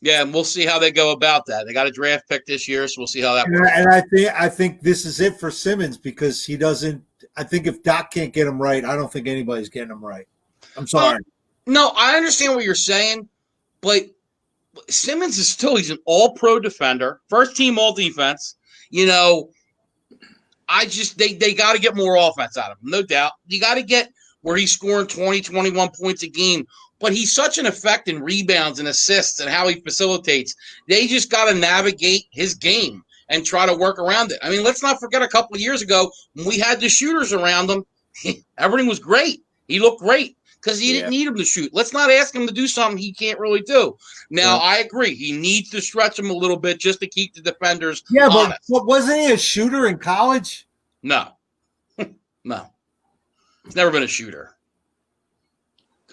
Speaker 3: Yeah, and we'll see how they go about that. They got a draft pick this year, so we'll see how that works.
Speaker 2: And I think this is it for Simmons because he doesn't – I think if Doc can't get him right, I don't think anybody's getting him right. I'm sorry.
Speaker 3: No, I understand what you're saying, but Simmons is still, he's an all-pro defender, first-team all-defense. You know, they got to get more offense out of him, no doubt. You got to get where he's scoring 20, 21 points a game. But he's such an effect in rebounds and assists and how he facilitates. They just got to navigate his game and try to work around it. I mean, let's not forget a couple of years ago when we had the shooters around him, everything was great. He looked great because he didn't need him to shoot. Let's not ask him to do something he can't really do. Now, I agree. He needs to stretch him a little bit just to keep the defenders honest.
Speaker 2: But wasn't he a shooter in college?
Speaker 3: No. No. He's never been a shooter.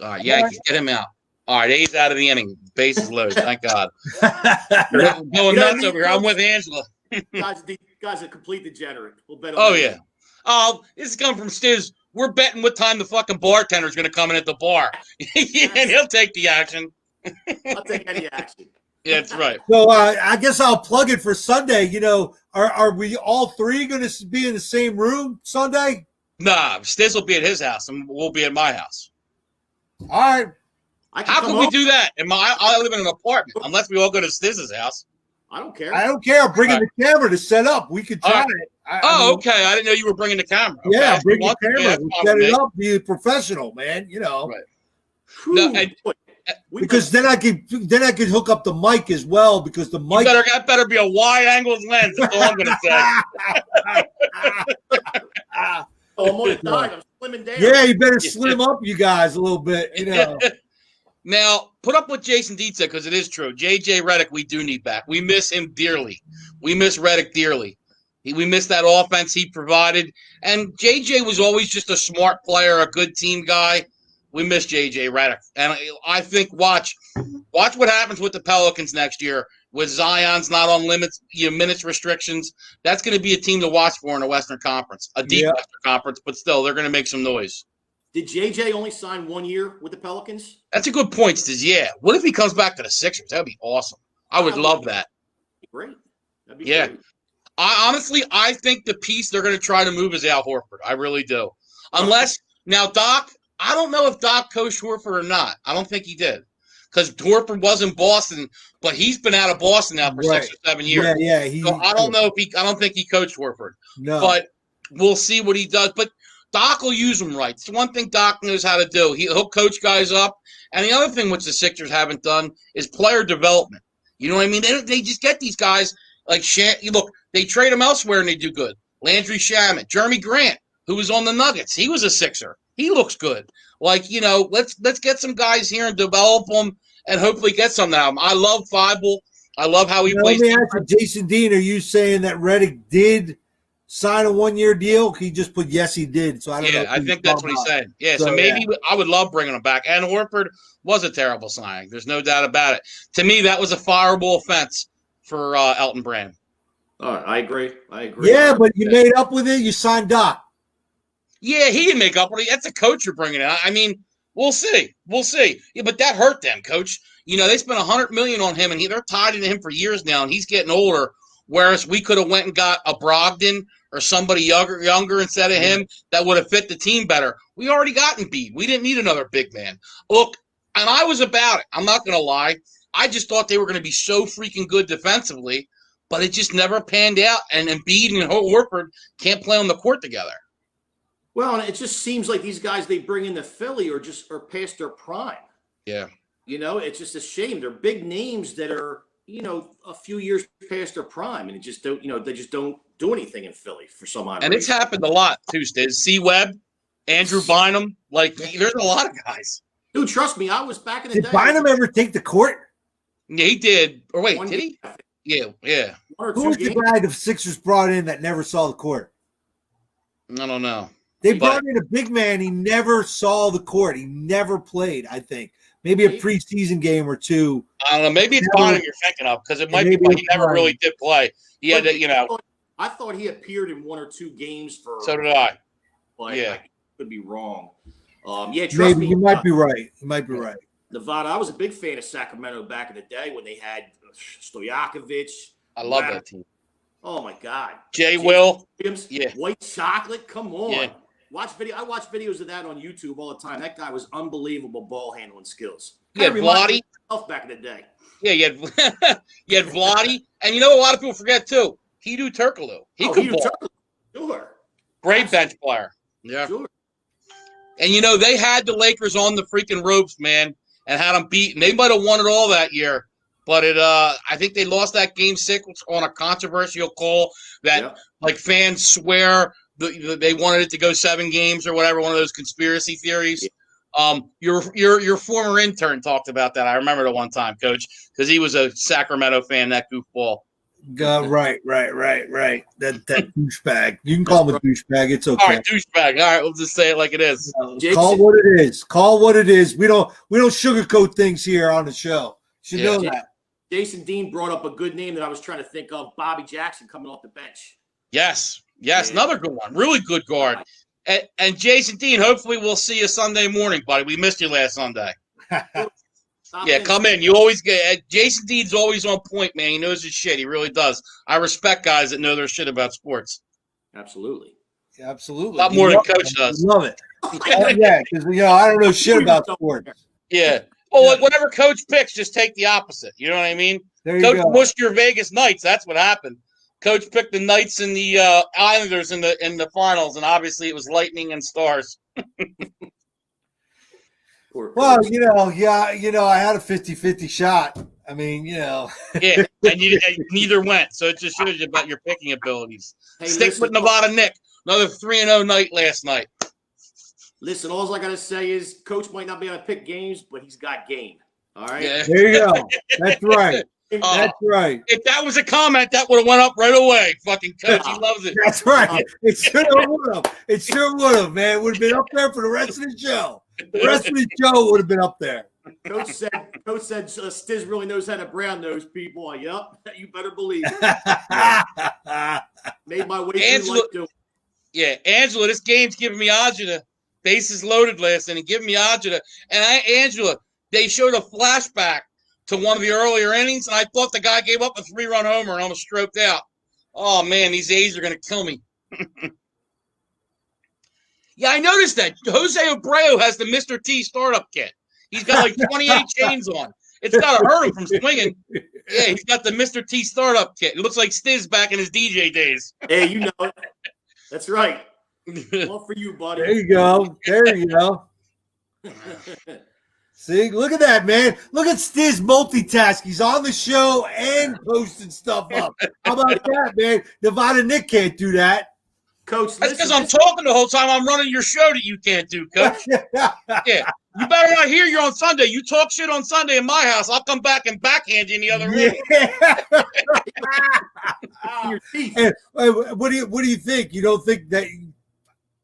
Speaker 3: All right, Yankees, get him out. All right, A's out of the inning. Bases loaded. Thank God. We're going nuts over here. I'm with Angela.
Speaker 4: Guys, a complete degenerate. We'll bet on
Speaker 3: yeah. Oh, this is coming from Stiz. We're betting what time the fucking bartender's going to come in at the bar. And he'll take the action.
Speaker 4: I'll take any action.
Speaker 3: Yeah, that's right.
Speaker 2: So I guess I'll plug it for Sunday. You know, are we all three going to be in the same room Sunday?
Speaker 3: Nah, Stiz will be at his house, and we'll be at my house.
Speaker 2: All right.
Speaker 3: How can we do that? I live in an apartment, unless we all go to Stiz's house.
Speaker 4: I don't care.
Speaker 2: I'm bringing the camera to set up. We could try it.
Speaker 3: Okay. I didn't know you were bringing the camera. Okay.
Speaker 2: Yeah, bring the camera. We'll set it up. Be a professional, man. You know.
Speaker 3: Right. No,
Speaker 2: because then I could hook up the mic as well because the mic.
Speaker 3: That better be a wide-angle lens. That's all I'm going to say.
Speaker 4: I'm on a diet. I'm slimming down.
Speaker 2: Yeah, you better slim up, you guys, a little bit. You know.
Speaker 3: Now, put up what Jason Deed said because it is true. J.J. Redick, we do need back. We miss him dearly. We miss Redick dearly. We miss that offense he provided. And J.J. was always just a smart player, a good team guy. We miss J.J. Redick. And I think watch what happens with the Pelicans next year with Zion's not on minutes restrictions. That's going to be a team to watch for in the Western Conference, a deep Western Conference, but still, they're going to make some noise.
Speaker 4: Did JJ only sign 1 year with the Pelicans?
Speaker 3: That's a good point, Stiz. Yeah. What if he comes back to the Sixers? That would be awesome. I would love that.
Speaker 4: Great. That'd be
Speaker 3: great. I think the piece they're going to try to move is Al Horford. I really do. Unless now Doc, I don't know if Doc coached Horford or not. I don't think he did. Because Horford was in Boston, but he's been out of Boston now for 6 or 7 years.
Speaker 2: Yeah.
Speaker 3: So I don't think he coached Horford.
Speaker 2: No.
Speaker 3: But we'll see what he does. But Doc will use them right. It's one thing Doc knows how to do. He'll coach guys up. And the other thing which the Sixers haven't done is player development. You know what I mean? They just get these guys like look, they trade them elsewhere and they do good. Landry Shamet, Jeremy Grant, who was on the Nuggets. He was a Sixer. He looks good. Like, you know, let's get some guys here and develop them and hopefully get some out of them. I love Feibel. I love how he plays.
Speaker 2: Let me ask you, Jason Dean, are you saying that Redick did sign a 1-year deal? He just put yes, he did. So I don't know.
Speaker 3: Yeah, I think that's what he said. Yeah, so maybe I would love bringing him back. And Horford was a terrible signing. There's no doubt about it. To me, that was a fireable offense for Elton Brand.
Speaker 4: I agree.
Speaker 2: Yeah, but you made up with it. You signed Doc.
Speaker 3: Yeah, he didn't make up with it. That's a coach you're bringing in. I mean, we'll see. Yeah, but that hurt them, Coach. You know, they spent $100 million on him, and they're tied into him for years now, and he's getting older. Whereas we could have went and got a Brogdon or somebody younger instead of him that would have fit the team better. We already got Embiid. We didn't need another big man. Look, and I was about it. I'm not going to lie. I just thought they were going to be so freaking good defensively, but it just never panned out. And Embiid and Horford can't play on the court together.
Speaker 4: Well, and it just seems like these guys they bring into Philly are past their prime.
Speaker 3: Yeah.
Speaker 4: You know, it's just a shame. They're big names that are, you know, a few years past their prime, and it just don't, you know, they just don't do anything in Philly for some odd reason.
Speaker 3: And it's happened a lot too, Stiz. C-Webb, Andrew Bynum, like there's a lot of guys.
Speaker 4: Dude, trust me, I was back in the day.
Speaker 2: Did Bynum ever take the court?
Speaker 3: Yeah, he did. Or wait, did he? Yeah.
Speaker 2: Who was the guy the Sixers brought in that never saw the court?
Speaker 3: I don't know.
Speaker 2: They brought in a big man. He never saw the court. He never played, I think. Maybe a preseason game or two.
Speaker 3: I don't know. Maybe it's Bynum you're thinking of because it might be he never really did play. He had to, you know.
Speaker 4: I thought he appeared in 1 or 2 games for.
Speaker 3: So did I.
Speaker 4: But
Speaker 3: yeah.
Speaker 4: I could be wrong. Trust
Speaker 2: maybe
Speaker 4: me.
Speaker 2: You might be right. You might be right.
Speaker 4: Nevada, I was a big fan of Sacramento back in the day when they had Stojakovic.
Speaker 3: I love that team.
Speaker 4: Oh, my God.
Speaker 3: Jay Will.
Speaker 4: Williams,
Speaker 3: yeah.
Speaker 4: White chocolate. Come on.
Speaker 3: Yeah.
Speaker 4: I watch videos of that on YouTube all the time. That guy was unbelievable ball handling skills.
Speaker 3: Yeah, Vlade.
Speaker 4: Back in the day.
Speaker 3: Yeah, you had you had Vladi, and you know a lot of people forget too. Hedo Turkoglu. He could ball.
Speaker 4: Sure.
Speaker 3: Great bench player. Yeah.
Speaker 4: Sure.
Speaker 3: And you know they had the Lakers on the freaking ropes, man, and had them beaten. They might have won it all that year, but I think they lost that game 6 on a controversial call that like fans swear they wanted it to go 7 games or whatever. One of those conspiracy theories. Your former intern talked about that. I remember the one time, Coach, because he was a Sacramento fan. That goofball.
Speaker 2: Right. That douchebag. You can call him a douchebag. It's okay.
Speaker 3: All right, douchebag. All right, we'll just say it like it is.
Speaker 2: Call what it is. Call what it is. We don't sugarcoat things here on the show. You should know that.
Speaker 4: Jason Dean brought up a good name that I was trying to think of. Bobby Jackson coming off the bench.
Speaker 3: Yes, another good one. Really good guard. And Jason Dean, hopefully we'll see you Sunday morning, buddy. We missed you last Sunday. Come in. You always get Jason Dean's always on point, man. He knows his shit. He really does. I respect guys that know their shit about sports.
Speaker 4: Absolutely.
Speaker 2: Yeah, absolutely.
Speaker 3: A lot more than Coach does.
Speaker 2: Love it. Yeah, because I don't know shit about sports.
Speaker 3: Yeah. Oh, whatever Coach picks, just take the opposite. You know what I mean? Coach mushed your Vegas Knights. That's what happened. Coach picked the Knights and the Islanders in the finals, and obviously it was Lightning and Stars.
Speaker 2: Well, I had a 50-50 shot. I mean,
Speaker 3: Yeah, and neither went, so it just shows you about your picking abilities. Stick with Nevada Nick. Another 3-0 night last night.
Speaker 4: Listen, all I got to say is Coach might not be able to pick games, but he's got game. All right?
Speaker 3: Yeah.
Speaker 2: There you go. That's right. That's right.
Speaker 3: If that was a comment, that would have went up right away. Fucking Coach, he loves it.
Speaker 2: That's right. It sure would have. It sure would have, man. It would have been up there for the rest of the show. The rest of the show would have been up there.
Speaker 4: Coach said, Stiz really knows how to brown nose people. Yup, you better believe it. Made my way through life doing.
Speaker 3: Yeah, Angela, this game's giving me agita. Bases loaded last inning, giving me agita. And Angela, they showed a flashback to one of the earlier innings, and I thought the guy gave up a 3-run homer and almost stroked out. Oh, man, these A's are going to kill me. Yeah, I noticed that. Jose Abreu has the Mr. T startup kit. He's got like 28 chains on. It's got to hurt him from swinging. Yeah, he's got the Mr. T startup kit. It looks like Stiz back in his DJ days.
Speaker 4: Hey, you know it. That's right. All for you, buddy.
Speaker 2: There you go. There you go. See, look at that, man. Look at Stiz multitask. He's on the show and posting stuff up. How about that, man? Nevada Nick can't do that.
Speaker 4: Coach,
Speaker 3: that's because I'm talking the whole time. I'm running your show that you can't do, Coach. Yeah. You better not hear you on Sunday. You talk shit on Sunday in my house, I'll come back and backhand you in the other room.
Speaker 2: Yeah. What do you think? You don't think that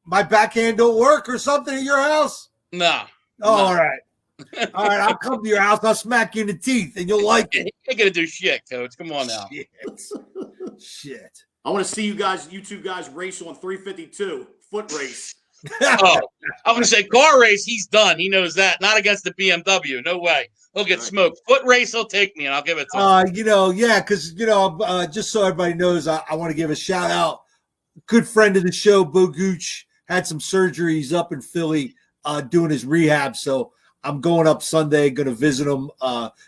Speaker 2: my backhand don't work or something at your house?
Speaker 3: No.
Speaker 2: Oh, all right. All right, I'll come to your house. I'll smack you in the teeth, and you'll like it.
Speaker 3: You ain't gonna do shit, Coach. Come on now.
Speaker 2: Shit.
Speaker 4: I want to see you two guys race on 352 foot race.
Speaker 3: Oh, I'm gonna say car race. He's done. He knows that. Not against the BMW. No way. He'll get smoked. Foot race. He'll take me, and I'll give it to him.
Speaker 2: Because just so everybody knows, I want to give a shout out. Good friend of the show, Bo Gooch, had some surgeries up in Philly, doing his rehab. So I'm going up Sunday, going to visit him.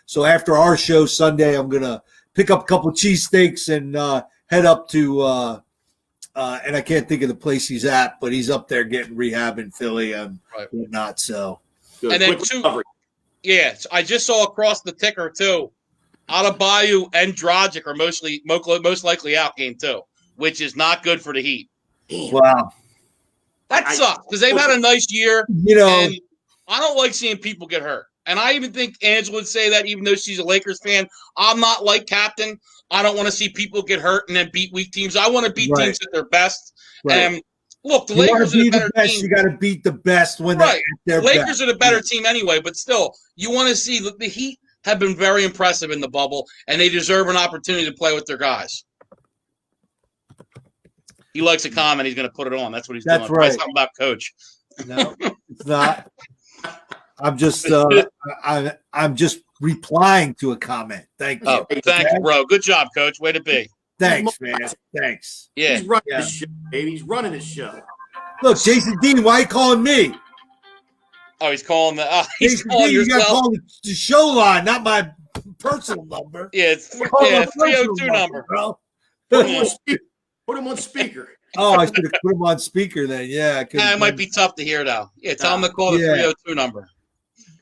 Speaker 2: So after our show Sunday, I'm going to pick up a couple cheesesteaks and head up to and I can't think of the place he's at, but he's up there getting rehab in Philly and whatnot. So,
Speaker 4: good.
Speaker 3: And then I just saw across the ticker too. Adebayo and Dragic are most likely out game 2, which is not good for the Heat.
Speaker 2: Wow,
Speaker 3: that sucks because they've had a nice year. And I don't like seeing people get hurt. And I even think Angela would say that, even though she's a Lakers fan. I'm not like Captain. I don't want to see people get hurt and then beat weak teams. I want to beat teams at their best.
Speaker 2: Right.
Speaker 3: And look, the Lakers are the better team.
Speaker 2: You got to beat the best when they're at their
Speaker 3: Lakers
Speaker 2: best.
Speaker 3: are the better team anyway, but still, you want to see the Heat have been very impressive in the bubble, and they deserve an opportunity to play with their guys. He likes a comment. He's going to put it on. That's what he's doing.
Speaker 2: That's right.
Speaker 3: Something about Coach.
Speaker 2: No, it's not. I'm just I'm just replying to a comment. Thank you.
Speaker 3: Oh, thank you, bro. Good job, Coach. Way to be.
Speaker 2: Thanks, man. Thanks.
Speaker 3: Yeah.
Speaker 4: He's running this show, baby. He's running this show.
Speaker 2: Look, Jason Dean, why are you calling me?
Speaker 3: Oh, he's calling the. He's
Speaker 2: Jason
Speaker 3: calling
Speaker 2: Dean, you got to
Speaker 3: yourself.
Speaker 2: call the show line, not my personal number.
Speaker 3: Yeah, it's
Speaker 2: Call him a
Speaker 3: 302 number.
Speaker 2: bro.
Speaker 4: Put him on speaker.
Speaker 2: Oh, I should have put him on speaker then. Yeah,
Speaker 3: It might be tough to hear though. Yeah, tell him to call the 302 number.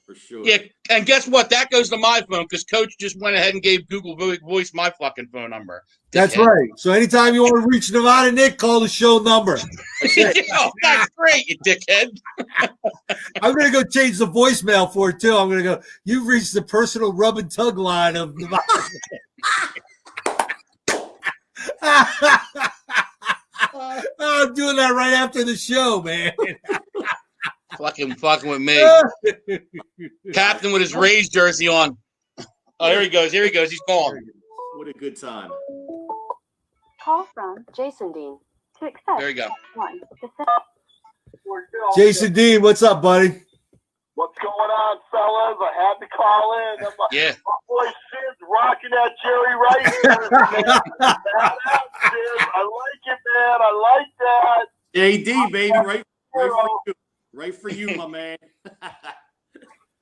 Speaker 4: For sure.
Speaker 3: Yeah, and guess what? That goes to my phone because Coach just went ahead and gave Google Voice my fucking phone number.
Speaker 2: That's right. So anytime you want to reach Nevada Nick, call the show number.
Speaker 3: That's great, you dickhead.
Speaker 2: I'm going to go change the voicemail for it, too. I'm going to go, you've reached the personal rub and tug line of Nevada I'm doing that right after the show, man.
Speaker 3: fucking with me. Captain with his Rays jersey on. Oh, here he goes. He's calling.
Speaker 4: What a good time.
Speaker 1: Call from Jason Dean. To accept.
Speaker 3: There you go.
Speaker 1: 1.
Speaker 2: Jason Dean, what's up, buddy?
Speaker 5: What's going on, fellas? I had to call in.
Speaker 3: Yeah.
Speaker 5: My boy Sid's rocking that Jerry Rice jersey, man. Badass, Sid. I like it, man. I like that.
Speaker 4: JD, baby, right for you, my man.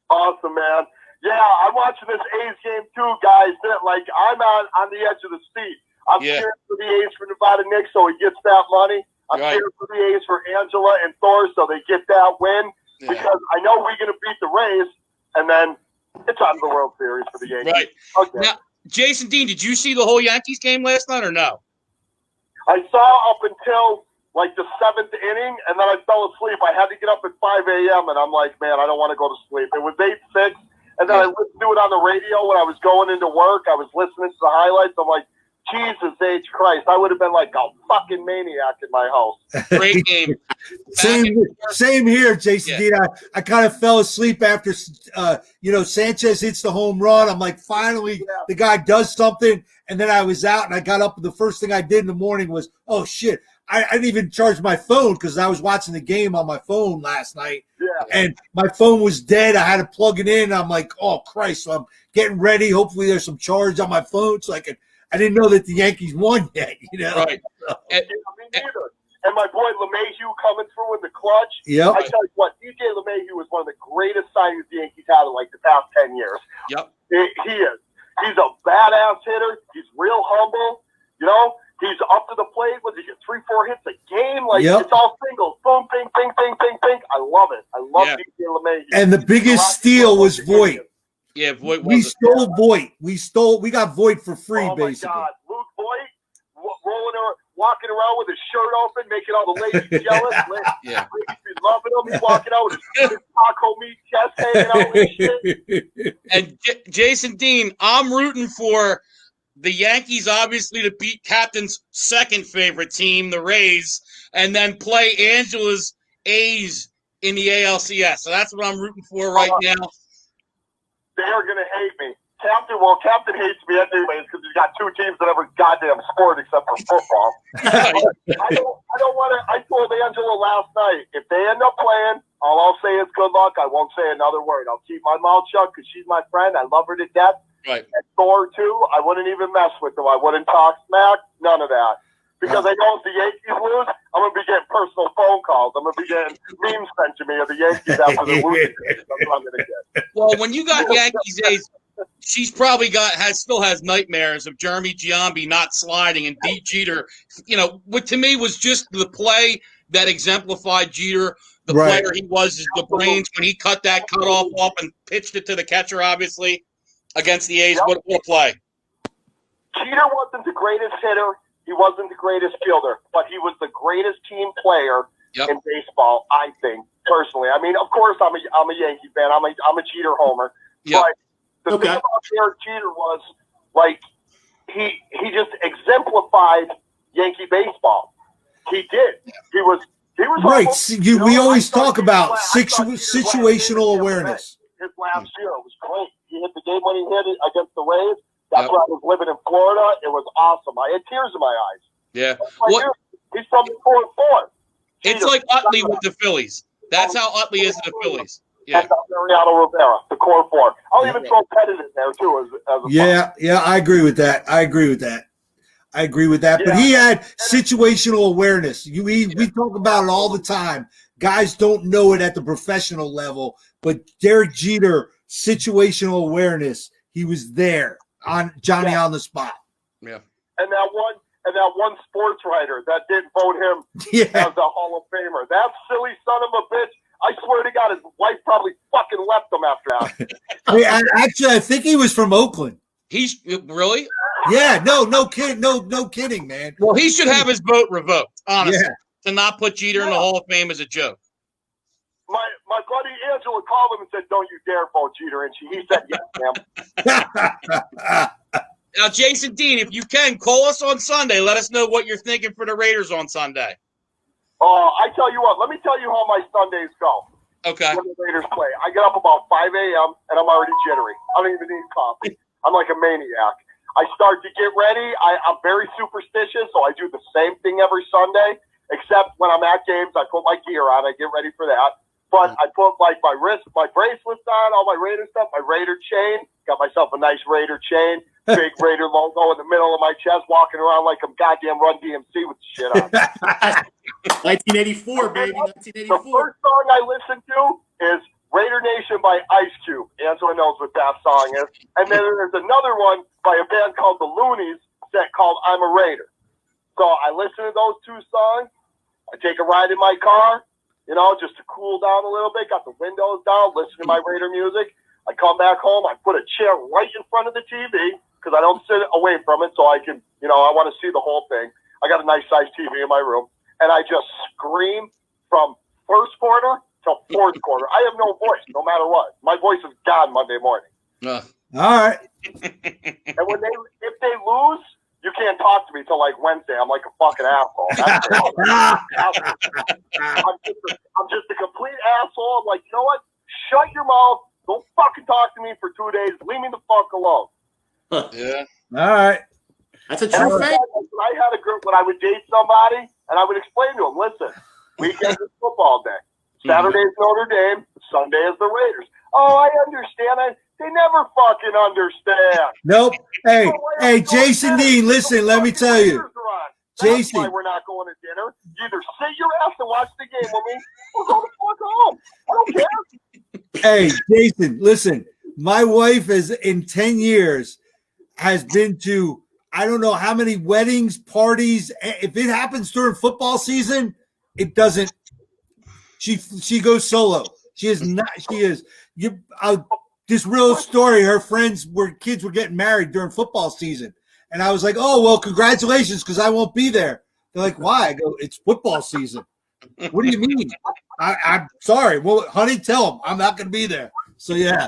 Speaker 5: Awesome, man. Yeah, I'm watching this A's game too, guys. Like, I'm on the edge of the seat. I'm cheering for the A's for Nevada Nick so he gets that money. I'm cheering for the A's for Angela and Thor so they get that win. Yeah. Because I know we're going to beat the Rays, and then it's on the World Series for the Yankees.
Speaker 3: Right.
Speaker 5: Okay.
Speaker 3: Now, Jason Dean, did you see the whole Yankees game last night or no?
Speaker 5: I saw up until like the 7th inning, and then I fell asleep. I had to get up at 5 a.m., and I'm like, man, I don't want to go to sleep. It was 8-6, and then I listened to it on the radio when I was going into work. I was listening to the highlights. I'm like, Jesus H. Christ, I would have been like a fucking maniac in my house.
Speaker 3: Great game.
Speaker 2: Same here, Jason Dean. I kind of fell asleep after, Sanchez hits the home run. I'm like, finally, the guy does something. And then I was out, and I got up, and the first thing I did in the morning was, oh, shit. I didn't even charge my phone because I was watching the game on my phone last night. Yeah. And my phone was dead. I had to plug it in. I'm like, oh, Christ. So I'm getting ready. Hopefully there's some charge on my phone so I didn't know that the Yankees won yet,
Speaker 3: Right.
Speaker 5: Me neither. And my boy LeMahieu coming through in the clutch.
Speaker 2: Yep.
Speaker 5: I tell you what, DJ LeMahieu is one of the greatest signings the Yankees had in like the past 10 years.
Speaker 3: Yep.
Speaker 5: He is. He's a badass hitter. He's real humble. He's up to the plate. He get 3-4 hits a game? Like, it's all singles. Boom, ping, ping, ping, ping, ping. I love it. I love DJ LeMahieu.
Speaker 2: And the biggest steal was Voit.
Speaker 3: Yeah, Voit.
Speaker 2: We stole Voit. We got Voit for free, basically.
Speaker 5: Oh, my God. Luke Voit, walking around with his shirt open, making all the ladies jealous.
Speaker 3: Yeah.
Speaker 5: Ladies be loving him. He's walking out with his taco meat chest hanging out and shit.
Speaker 3: And Jason Dean, I'm rooting for the Yankees, obviously, to beat Captain's second favorite team, the Rays, and then play Angela's A's in the ALCS. So that's what I'm rooting for right now.
Speaker 5: They are going to hate me. Captain hates me anyways because he's got two teams that every goddamn sport except for football. I don't want to. I told Angela last night, if they end up playing, all I'll say is good luck. I won't say another word. I'll keep my mouth shut because she's my friend. I love her to death.
Speaker 3: Right.
Speaker 5: And Thor, too, I wouldn't even mess with them. I wouldn't talk smack. None of that. Because I know if the Yankees lose, I'm going to be getting personal phone calls. I'm going to be getting memes sent to me of the Yankees after the losing. That's what I'm going to get.
Speaker 3: Well, when you got Yankees A's, she's probably still has nightmares of Jeremy Giambi not sliding and Pete Jeter. What to me was just the play that exemplified Jeter, the player he was, the brains when he cut that cutoff off and pitched it to the catcher, obviously, against the A's. What a play.
Speaker 5: Jeter wasn't the greatest hitter. He wasn't the greatest fielder, but he was the greatest team player in baseball, I think, personally. I mean, of course, I'm a Yankee fan. I'm a Jeter homer.
Speaker 3: Yep.
Speaker 5: But the thing about Derek Jeter was, like, he just exemplified Yankee baseball. He did. He was
Speaker 2: right.
Speaker 5: Almost,
Speaker 2: we always talk about situational awareness.
Speaker 5: His last year, it was great. He hit the game when he hit it against the Rays. That's where I was living in Florida. It was awesome. I had tears in my eyes.
Speaker 3: Yeah.
Speaker 5: He's from the 4-4.
Speaker 3: It's like Utley with the Phillies. That's how Utley is to the Phillies. Yeah.
Speaker 5: That's Mariano Rivera, the core 4. I'll even throw Pettit in there, too. As
Speaker 2: a I agree with that. But he had situational awareness. We talk about it all the time. Guys don't know it at the professional level, but Derek Jeter, situational awareness. he was there on Johnny on the spot.
Speaker 3: Yeah.
Speaker 5: And that one sports writer that didn't vote him as the Hall of Famer. That silly son of a bitch. I swear to God, his wife probably fucking left him after that.
Speaker 2: Actually, I think he was from Oakland.
Speaker 3: He's really?
Speaker 2: Yeah, no kidding, man.
Speaker 3: Well, he should have his vote revoked, honestly.
Speaker 2: Yeah.
Speaker 3: To not put Jeter in the Hall of Fame is a joke.
Speaker 5: My buddy Angela called him and said, "Don't you dare vote Jeter," and he said, "Yes, ma'am."
Speaker 3: Now, Jason Dean, if you can, call us on Sunday. Let us know what you're thinking for the Raiders on Sunday.
Speaker 5: I tell you what. Let me tell you how my Sundays go.
Speaker 3: Okay.
Speaker 5: When the Raiders play, I get up about 5 a.m. and I'm already jittery. I don't even need coffee. I'm like a maniac. I start to get ready. I'm very superstitious, so I do the same thing every Sunday, except when I'm at games, I put my gear on. I get ready for that. But I put like my bracelets on, all my Raider stuff, my Raider chain. Got myself a nice Raider chain, big Raider logo in the middle of my chest, walking around like I'm goddamn Run DMC with the shit on.
Speaker 4: 1984, baby, 1984.
Speaker 5: The first song I listen to is Raider Nation by Ice Cube. Angela knows what that song is. And then there's another one by a band called The Loonies that called I'm a Raider. So I listen to those two songs. I take a ride in my car, just to cool down a little bit. Got the windows down, listen to my Raider music. I come back home. I put a chair right in front of the TV because I don't sit away from it so I can, I want to see the whole thing. I got a nice size TV in my room. And I just scream from first quarter to fourth quarter. I have no voice, no matter what. My voice is gone Monday morning.
Speaker 2: All right.
Speaker 5: And if they lose, you can't talk to me till like Wednesday. I'm like a fucking asshole. I'm just a complete asshole. I'm like, you know what? Shut your mouth. Don't fucking talk to me for 2 days. Leave me the fuck alone.
Speaker 3: Yeah.
Speaker 2: All right.
Speaker 4: That's a true fact.
Speaker 5: I had a group when I would date somebody, and I would explain to them, listen, weekend is football day. Saturday is Notre Dame. Sunday is the Raiders. Oh, I understand. They never fucking understand.
Speaker 2: Nope. Hey, Jason Dean, listen, let me tell you.
Speaker 5: That's
Speaker 2: Jason.
Speaker 5: why we're not going to dinner. You either sit your ass and watch the game with me or go the fuck home. I don't care.
Speaker 2: Hey, Jason, listen. My wife in 10 years has been to I don't know how many weddings, parties. If it happens during football season, it doesn't. She goes solo. She is not. She is. This real story. Her kids were getting married during football season, and I was like, "Oh well, congratulations," because I won't be there. They're like, "Why?" I go, "It's football season." What do you mean? I'm sorry. Well, honey, tell them I'm not going to be there. So yeah.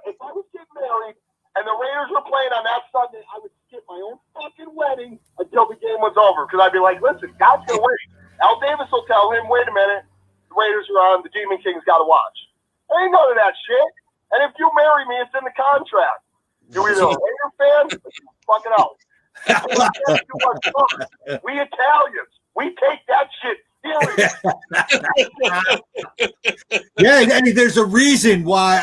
Speaker 5: If I was getting married and the Raiders were playing on that Sunday, I would skip my own fucking wedding until the game was over because I'd be like, "Listen, God's gonna win." Al Davis will tell him, "Wait a minute, the Raiders are on. The Demon King's got to watch." I ain't none of that shit. And if you marry me, it's in the contract. You're either a Raider fan, fuck it out. We Italians, we take that shit serious.
Speaker 2: Yeah, there's a reason why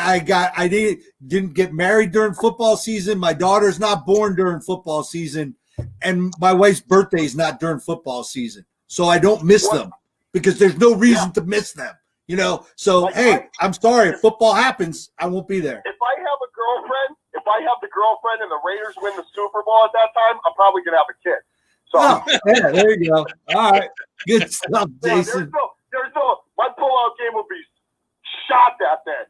Speaker 2: I didn't get married during football season. My daughter's not born during football season, and my wife's birthday is not during football season. So I don't miss them because there's no reason to miss them. So hey, I'm sorry if football happens, I won't be there.
Speaker 5: If I have the girlfriend and the Raiders win the Super Bowl at that time, I'm probably gonna have a kid. So
Speaker 2: yeah, there you go. All right, good stuff, Jason.
Speaker 5: There's no. My pullout game will be shot that day.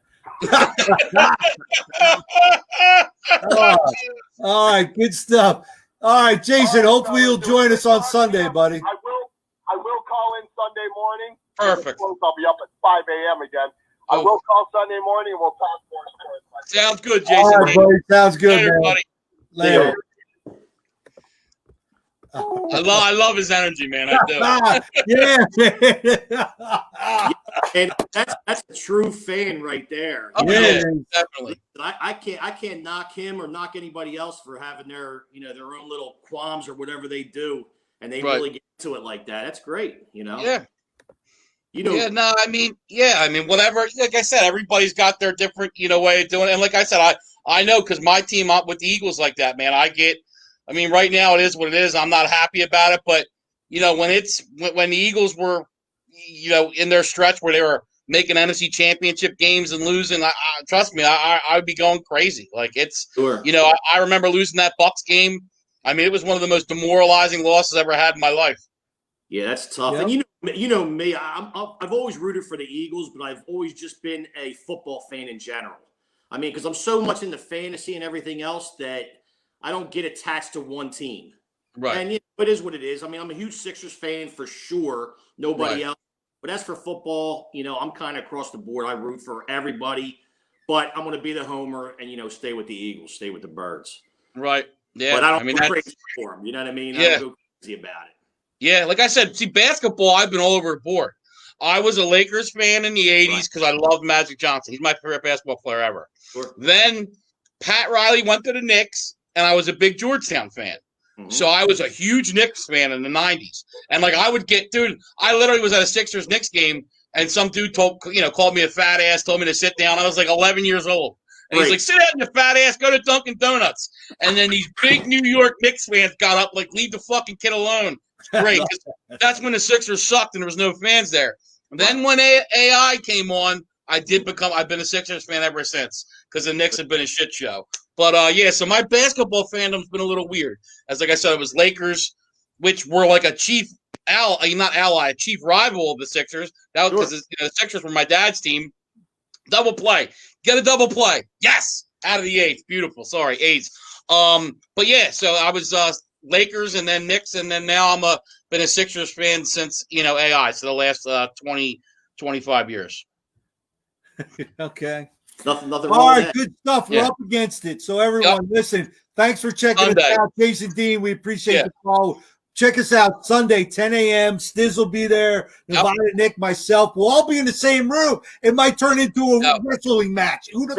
Speaker 2: All right, good stuff. All right, Jason. Hopefully you'll join us on Sunday, buddy.
Speaker 5: I will call in Sunday morning.
Speaker 3: Perfect.
Speaker 5: I'll be up at 5 a.m. again. I will call Sunday morning and we'll talk more sports.
Speaker 3: Sounds good, Jason.
Speaker 2: All right, buddy. Sounds good,
Speaker 3: Later,
Speaker 2: man.
Speaker 3: buddy.
Speaker 2: Later.
Speaker 3: I love his energy, man. I do.
Speaker 2: Yeah.
Speaker 4: And that's a true fan right there.
Speaker 3: Oh, yeah, definitely.
Speaker 4: I can't knock him or knock anybody else for having their own little qualms or whatever they do, and they really get into it like that. That's great,
Speaker 3: Yeah.
Speaker 4: Yeah,
Speaker 3: I mean, whatever. Like I said, everybody's got their different, way of doing it. And like I said, I know because my team up with the Eagles like that, man. Right now it is what it is. I'm not happy about it, but when the Eagles were, in their stretch where they were making NFC Championship games and losing. Trust me, I'd be going crazy. Like it's,
Speaker 4: Sure.
Speaker 3: I remember losing that Bucks game. I mean, it was one of the most demoralizing losses I've ever had in my life.
Speaker 4: Yeah, that's tough.
Speaker 2: Yep.
Speaker 4: And you know me. I've always rooted for the Eagles, but I've always just been a football fan in general. I mean, because I'm so much into fantasy and everything else that I don't get attached to one team.
Speaker 3: Right.
Speaker 4: And it is what it is. I mean, I'm a huge Sixers fan for sure. Nobody
Speaker 3: Right.
Speaker 4: else. But as for football, I'm kind of across the board. I root for everybody, but I'm going to be the homer and stay with the Eagles, stay with the Birds.
Speaker 3: Right. Yeah.
Speaker 4: But I don't go
Speaker 3: that's
Speaker 4: crazy for them. You know what I mean?
Speaker 3: Yeah.
Speaker 4: I don't go crazy about it.
Speaker 3: Yeah, like I said, see, basketball, I've been all over the board. I was a Lakers fan in the 80s because I loved Magic Johnson. He's my favorite basketball player ever.
Speaker 4: Sure.
Speaker 3: Then Pat Riley went to the Knicks, and I was a big Georgetown fan.
Speaker 4: Mhm.
Speaker 3: So I was a huge Knicks fan in the 90s. And, like, I literally was at a Sixers-Knicks game, and some dude called me a fat ass, told me to sit down. I was, like, 11 years old. And he's
Speaker 4: Right.
Speaker 3: like, sit down, you fat ass, go to Dunkin' Donuts. And then these big New York Knicks fans got up, like, leave the fucking kid alone. Great. That's when the Sixers sucked and there was no fans there. Then when AI came on, I've been a Sixers fan ever since because the Knicks have been a shit show. But, so my basketball fandom's been a little weird. As like I said, it was Lakers, which were like a chief a chief rival of the Sixers. That was because the Sixers were my dad's team. Double play. Get a double play. Yes. Out of the eighth. Beautiful. Sorry, eights. But yeah, so I was Lakers and then Knicks, and then now been a Sixers fan since AI, so the last 25 years.
Speaker 2: Okay.
Speaker 4: Nothing
Speaker 2: All
Speaker 4: wrong with
Speaker 2: right,
Speaker 4: that.
Speaker 2: good stuff. We're
Speaker 3: Yeah.
Speaker 2: up against it. So everyone, listen, thanks for checking
Speaker 3: Sunday.
Speaker 2: us out. Jason Dean, we appreciate
Speaker 3: Yeah.
Speaker 2: the call. Check us out Sunday, 10 a.m. Stiz will be there. Nevada, Nick, myself. We'll all be in the same room. It might turn into a wrestling match. Who the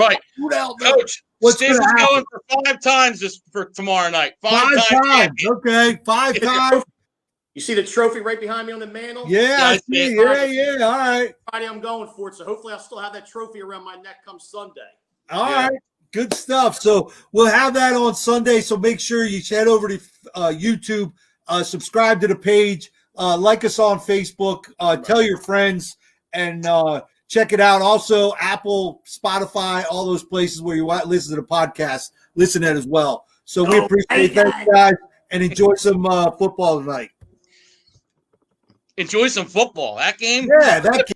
Speaker 2: hell knows?
Speaker 3: Coach, Stiz is going for 5 times for tomorrow night. 5 times.
Speaker 2: Okay, 5 times.
Speaker 4: You see the trophy right behind me on the mantle?
Speaker 2: Yeah, I see. Yeah. All right.
Speaker 4: Friday I'm going for it, so hopefully I'll still have that trophy around my neck come Sunday.
Speaker 2: All right. Good stuff. So we'll have that on Sunday. So make sure you head over to YouTube, subscribe to the page, like us on Facebook, tell your friends, and check it out. Also, Apple, Spotify, all those places where you listen to the podcast, listen to it as well. So we appreciate that, guys, and enjoy some football tonight.
Speaker 3: Enjoy some football. That game?
Speaker 2: Yeah, that game.